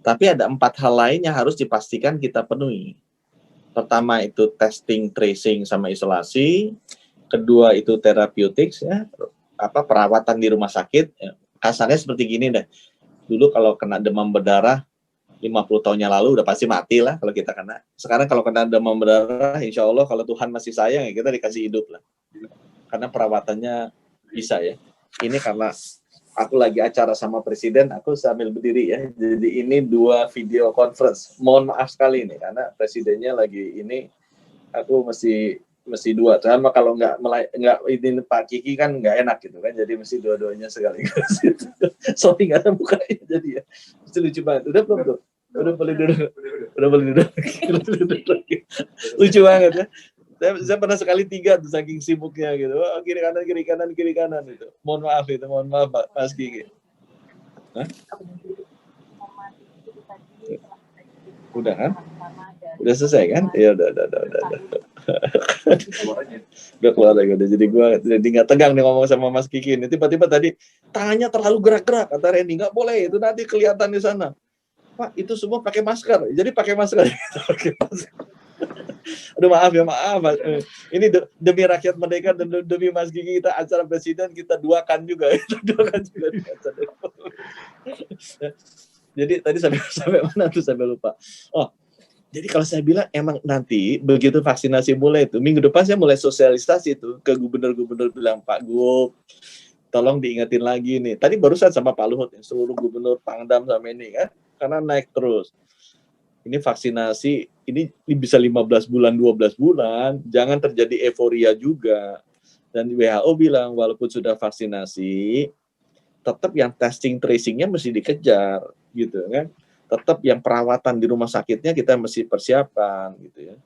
Tapi ada 4 hal lain yang harus dipastikan kita penuhi. Pertama itu testing, tracing, sama isolasi. Kedua itu therapeutics, ya, perawatan di rumah sakit. Ya. Kasarnya seperti gini deh. Dulu kalau kena demam berdarah 50 tahun yang lalu udah pasti mati lah kalau kita kena. Sekarang kalau kena demam berdarah, insya Allah kalau Tuhan masih sayang ya kita dikasih hidup lah. Karena perawatannya bisa ya. Ini karena aku lagi acara sama presiden, aku sambil berdiri ya. Jadi ini 2 video conference. Mohon maaf sekali nih karena presidennya lagi ini, aku mesti 2. Sama kalau nggak ini Pak Kiki kan nggak enak gitu kan. Jadi mesti dua-duanya sekaligus. Sorry nggak ada mukanya jadi ya. Mesti lucu banget. Udah belum tuh? Udah boleh duduk. Udah boleh duduk. Lucu banget ya. Saya pernah sekali 3 tuh saking sibuknya gitu. Oh, kiri kanan gitu. Mohon maaf Pak Mas Kiki. Hah? Udah kan? Udah selesai kan? Ya udah. Udah keluar lagi udah. Jadi gue jadi nggak tegang nih ngomong sama Mas Kiki ini. Tiba-tiba tadi tangannya terlalu gerak-gerak kata Randy, nggak boleh itu nanti kelihatan di sana. Pak itu semua pakai masker. Jadi pakai masker. Aduh maaf. Ini demi rakyat merdeka dan demi Mas Kiki kita acara presiden kita duakan juga. Di acara. Jadi tadi sampai mana tuh sampai lupa. Oh. Jadi kalau saya bilang emang nanti begitu vaksinasi mulai itu minggu depan saya mulai sosialisasi itu ke gubernur-gubernur bilang Pak Gub tolong diingetin lagi nih. Tadi barusan sama Pak Luhut seluruh gubernur Pangdam sama ini kan karena naik terus. Ini vaksinasi ini bisa 15 bulan 12 bulan jangan terjadi euforia juga. Dan WHO bilang walaupun sudah vaksinasi tetap yang testing tracingnya mesti dikejar gitu kan. Tetap yang perawatan di rumah sakitnya kita mesti persiapkan gitu ya.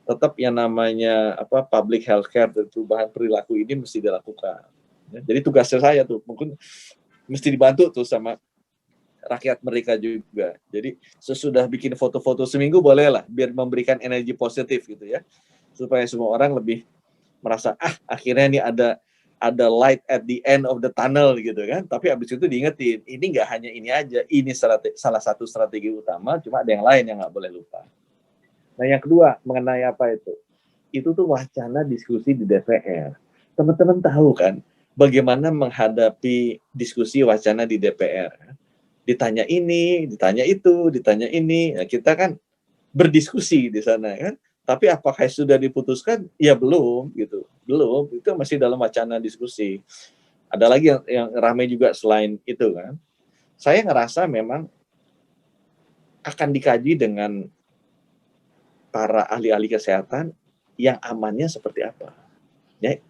Tetap yang namanya public healthcare dan perubahan perilaku ini mesti dilakukan. Ya. Jadi tugasnya saya tuh mungkin mesti dibantu tuh sama rakyat mereka juga. Jadi sesudah bikin foto-foto seminggu bolehlah biar memberikan energi positif gitu ya. Supaya semua orang lebih merasa akhirnya ini ada light at the end of the tunnel gitu kan. Tapi habis itu diingetin, ini nggak hanya ini aja, ini salah satu strategi utama, cuma ada yang lain yang nggak boleh lupa. Nah yang kedua, mengenai apa itu? Itu tuh wacana diskusi di DPR. Teman-teman tahu kan, bagaimana menghadapi diskusi wacana di DPR. Ditanya ini, ditanya itu, ditanya ini. Nah, kita kan berdiskusi di sana kan. Tapi apakah sudah diputuskan? Ya belum gitu. Belum, itu masih dalam wacana diskusi. Ada lagi yang ramai juga selain itu kan. Saya ngerasa memang akan dikaji dengan para ahli-ahli kesehatan yang amannya seperti apa. Ya.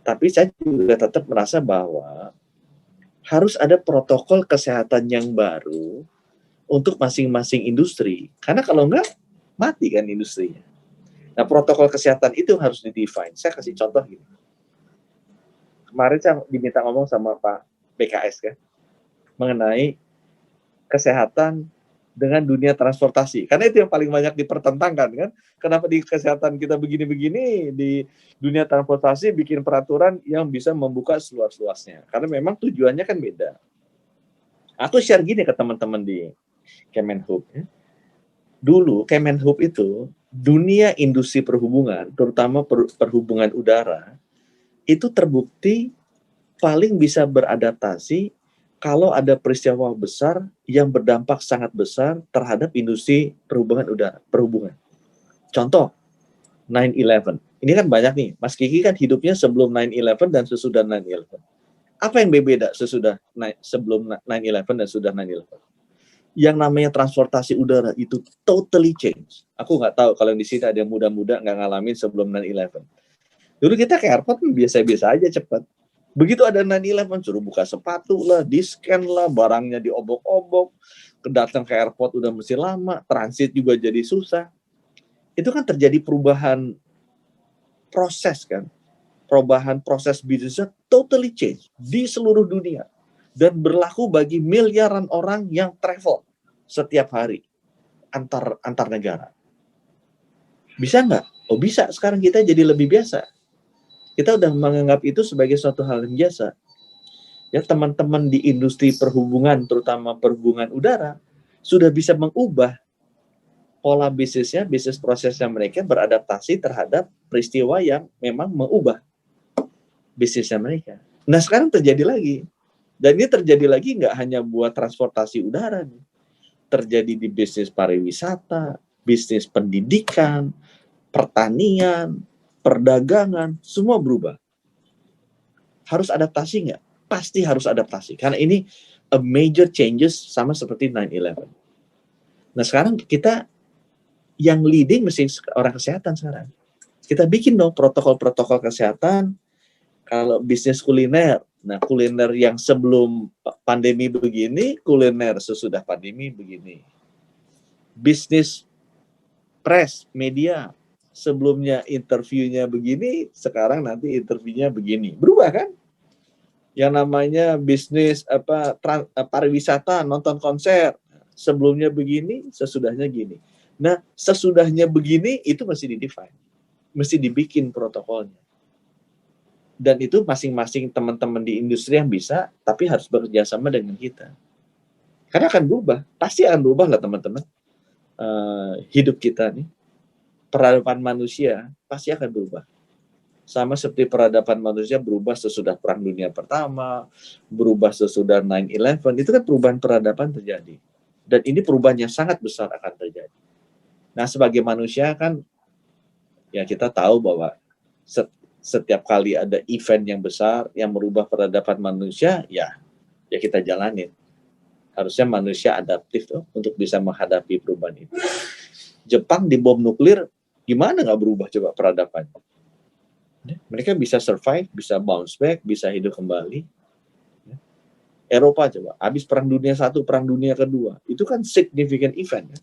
Tapi saya juga tetap merasa bahwa harus ada protokol kesehatan yang baru untuk masing-masing industri. Karena kalau enggak, mati kan industrinya. Nah, protokol kesehatan itu harus di-define. Saya kasih contoh gini. Kemarin saya diminta ngomong sama Pak BKS kan, mengenai kesehatan dengan dunia transportasi. Karena itu yang paling banyak dipertentangkan kan. Kenapa di kesehatan kita begini-begini, di dunia transportasi bikin peraturan yang bisa membuka seluas-luasnya. Karena memang tujuannya kan beda. Aku share gini ke teman-teman di Kemenhub. Ya. Dulu Kemenhub itu dunia industri perhubungan, terutama perhubungan udara, itu terbukti paling bisa beradaptasi kalau ada peristiwa besar yang berdampak sangat besar terhadap industri perhubungan. Contoh, 9/11. Ini kan banyak nih, Mas Kiki kan hidupnya sebelum 9/11 dan sesudah 9/11. Apa yang berbeda sebelum 9/11 dan sudah 9/11? Yang namanya transportasi udara itu totally change. Aku nggak tahu kalau di sini ada yang muda-muda nggak ngalamin sebelum 9/11. Dulu kita ke airport biasa-biasa aja cepat. Begitu ada 9/11, suruh buka sepatu lah, di-scan lah, barangnya diobok-obok, datang ke airport udah mesti lama, transit juga jadi susah. Itu kan terjadi perubahan proses kan, perubahan proses bisnisnya totally change di seluruh dunia. Dan berlaku bagi miliaran orang yang travel setiap hari antar negara. Bisa nggak? Oh bisa, sekarang kita jadi lebih biasa. Kita udah menganggap itu sebagai suatu hal yang biasa. Ya, teman-teman di industri perhubungan, terutama perhubungan udara, sudah bisa mengubah pola bisnisnya, bisnis prosesnya mereka beradaptasi terhadap peristiwa yang memang mengubah bisnisnya mereka. Nah, sekarang terjadi lagi. Dan ini terjadi lagi nggak hanya buat transportasi udara nih. Terjadi di bisnis pariwisata, bisnis pendidikan, pertanian, perdagangan, semua berubah. Harus adaptasi nggak? Pasti harus adaptasi. Karena ini a major changes sama seperti 9/11. Nah sekarang kita yang leading mesti orang kesehatan sekarang. Kita bikin dong protokol-protokol kesehatan. Kalau bisnis kuliner, nah kuliner yang sebelum pandemi begini, kuliner sesudah pandemi begini. Bisnis press, media, sebelumnya interviewnya begini, sekarang nanti interviewnya begini. Berubah kan? Yang namanya bisnis pariwisata, nonton konser, sebelumnya begini, sesudahnya gini. Nah, sesudahnya begini itu mesti di-define. Mesti dibikin protokolnya. Dan itu masing-masing teman-teman di industri yang bisa, tapi harus bekerja sama dengan kita. Karena akan berubah, pasti akan berubah lah teman-teman. Hidup kita nih. Peradaban manusia pasti akan berubah. Sama seperti peradaban manusia berubah sesudah Perang Dunia Pertama, berubah sesudah 9/11, itu kan perubahan peradaban terjadi. Dan ini perubahan yang sangat besar akan terjadi. Nah, sebagai manusia kan, ya kita tahu bahwa setiap kali ada event yang besar yang merubah peradaban manusia, ya kita jalanin. Harusnya manusia adaptif tuh, untuk bisa menghadapi perubahan itu. Jepang dibom nuklir, gimana nggak berubah coba peradaban? Mereka bisa survive, bisa bounce back, bisa hidup kembali. Eropa coba, habis Perang Dunia I, Perang Dunia Kedua, itu kan significant event. Ya?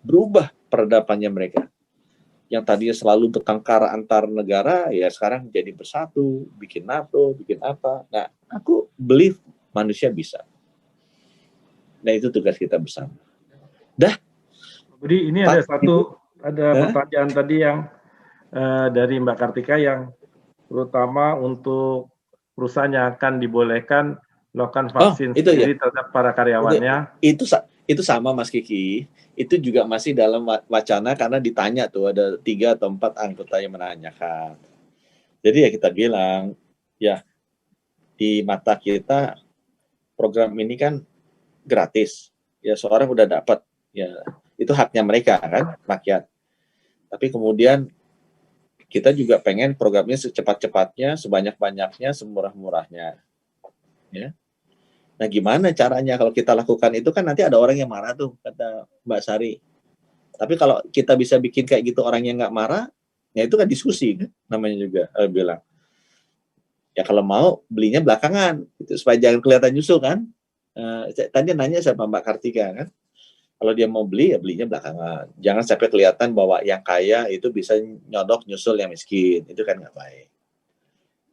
Berubah peradabannya mereka. Yang tadinya selalu bertengkar antar negara, ya sekarang jadi bersatu, bikin NATO, bikin apa. Nah, aku believe manusia bisa. Nah, itu tugas kita bersama. Dah. Jadi ini ada pertanyaan tadi yang dari Mbak Kartika yang terutama untuk perusahaan yang akan dibolehkan melakukan vaksin sendiri terhadap para karyawannya. Itu sama Mas Kiki. Itu juga masih dalam wacana karena ditanya tuh ada 3 atau 4 anggota yang menanyakan. Jadi ya kita bilang ya di mata kita program ini kan gratis. Ya seorang udah dapat. Ya itu haknya mereka kan, rakyat. Tapi kemudian kita juga pengen programnya secepat-cepatnya, sebanyak-banyaknya, semurah-murahnya. Ya. Nah, gimana caranya kalau kita lakukan itu kan nanti ada orang yang marah tuh, kata Mbak Sari. Tapi kalau kita bisa bikin kayak gitu orang yang nggak marah, ya itu kan diskusi kan, namanya juga bilang. Ya kalau mau belinya belakangan, gitu, supaya jangan kelihatan nyusul kan. Tadi nanya sama Mbak Kartika kan. Kalau dia mau beli, ya belinya belakangan. Jangan sampai kelihatan bahwa yang kaya itu bisa nyodok nyusul yang miskin. Itu kan nggak baik.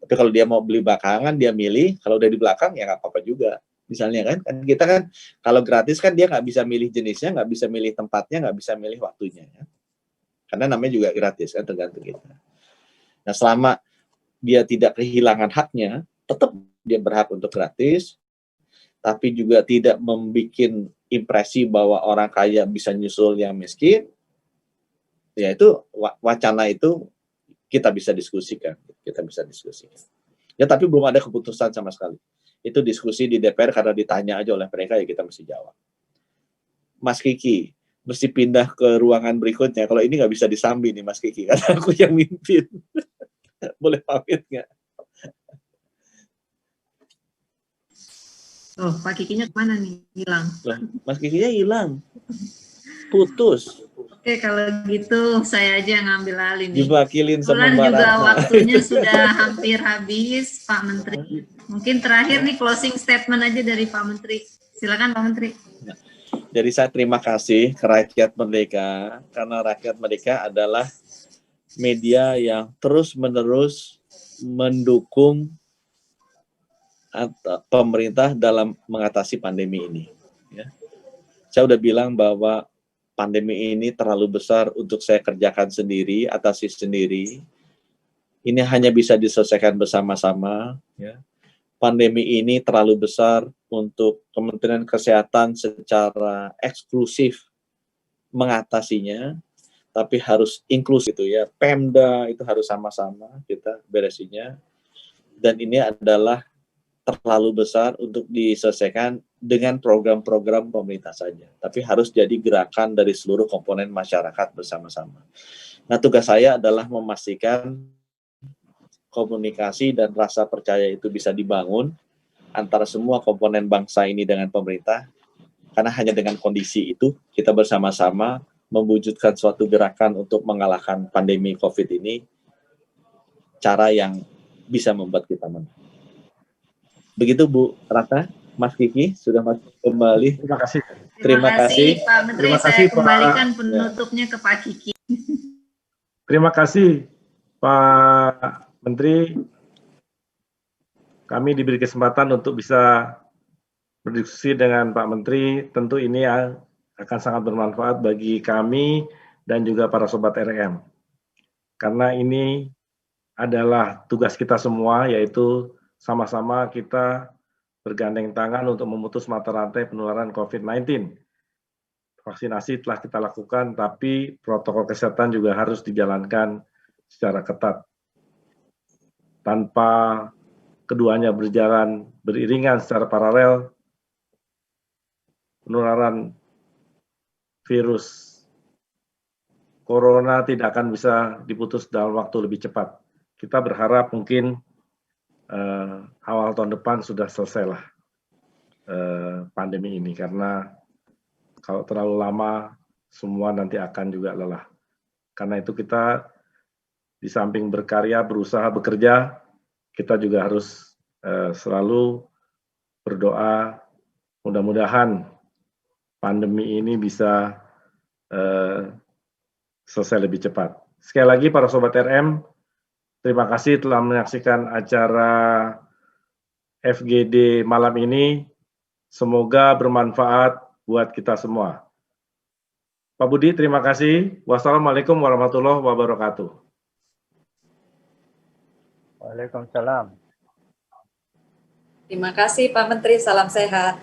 Tapi kalau dia mau beli belakangan, dia milih. Kalau udah di belakang, ya nggak apa-apa juga. Misalnya kan kita kan kalau gratis kan dia nggak bisa milih jenisnya, nggak bisa milih tempatnya, nggak bisa milih waktunya. Ya. Karena namanya juga gratis kan, tergantung kita. Nah selama dia tidak kehilangan haknya, tetap dia berhak untuk gratis, tapi juga tidak membuat impresi bahwa orang kaya bisa nyusul yang miskin, ya itu wacana itu kita bisa diskusikan. Ya tapi belum ada keputusan sama sekali. Itu diskusi di DPR karena ditanya aja oleh mereka, ya kita mesti jawab. Mas Kiki, mesti pindah ke ruangan berikutnya. Kalau ini nggak bisa disambi nih Mas Kiki, karena aku yang mimpin. Boleh pamit nggak? Oh, Pak Kikinya kemana nih? Hilang. Mas Kikinya hilang. Putus. Oke, kalau gitu saya aja yang ngambil alih nih. Diwakilin sama Kebetulan Mbak juga Ratna. waktunya sudah hampir habis, Pak Menteri. Mungkin terakhir nih closing statement aja dari Pak Menteri. Silakan Pak Menteri. Jadi saya terima kasih ke Rakyat Merdeka, karena Rakyat Merdeka adalah media yang terus-menerus mendukung pemerintah dalam mengatasi pandemi ini. Ya. Saya udah bilang bahwa pandemi ini terlalu besar untuk saya kerjakan sendiri, atasi sendiri. Ini hanya bisa diselesaikan bersama-sama. Ya. Pandemi ini terlalu besar untuk Kementerian Kesehatan secara eksklusif mengatasinya, tapi harus inklusif itu ya. Pemda itu harus sama-sama kita beresinya. Dan ini adalah terlalu besar untuk diselesaikan dengan program-program pemerintah saja, tapi harus jadi gerakan dari seluruh komponen masyarakat bersama-sama. Nah, tugas saya adalah memastikan komunikasi dan rasa percaya itu bisa dibangun antara semua komponen bangsa ini dengan pemerintah, karena hanya dengan kondisi itu kita bersama-sama mewujudkan suatu gerakan untuk mengalahkan pandemi COVID ini, cara yang bisa membuat kita menang. Begitu Bu Ratna, Mas Kiki sudah kembali. Terima kasih. Terima kasih Pak Menteri. Terima kasih, Saya Pak. kembalikan penutupnya ke Pak Kiki. Terima kasih Pak Menteri. Kami diberi kesempatan untuk bisa berdiskusi dengan Pak Menteri. Tentu ini akan sangat bermanfaat bagi kami dan juga para sobat RM. Karena ini adalah tugas kita semua, yaitu sama-sama kita bergandeng tangan untuk memutus mata rantai penularan COVID-19. Vaksinasi telah kita lakukan, tapi protokol kesehatan juga harus dijalankan secara ketat. Tanpa keduanya berjalan beriringan secara paralel, penularan virus corona tidak akan bisa diputus dalam waktu lebih cepat. Kita berharap mungkin awal tahun depan sudah selesailah pandemi ini, karena kalau terlalu lama semua nanti akan juga lelah. Karena itu kita di samping berkarya, berusaha, bekerja, kita juga harus selalu berdoa mudah-mudahan pandemi ini bisa selesai lebih cepat. Sekali lagi para Sobat RM, terima kasih telah menyaksikan acara FGD malam ini. Semoga bermanfaat buat kita semua. Pak Budi, terima kasih. Wassalamualaikum warahmatullahi wabarakatuh. Waalaikumsalam. Terima kasih Pak Menteri, salam sehat.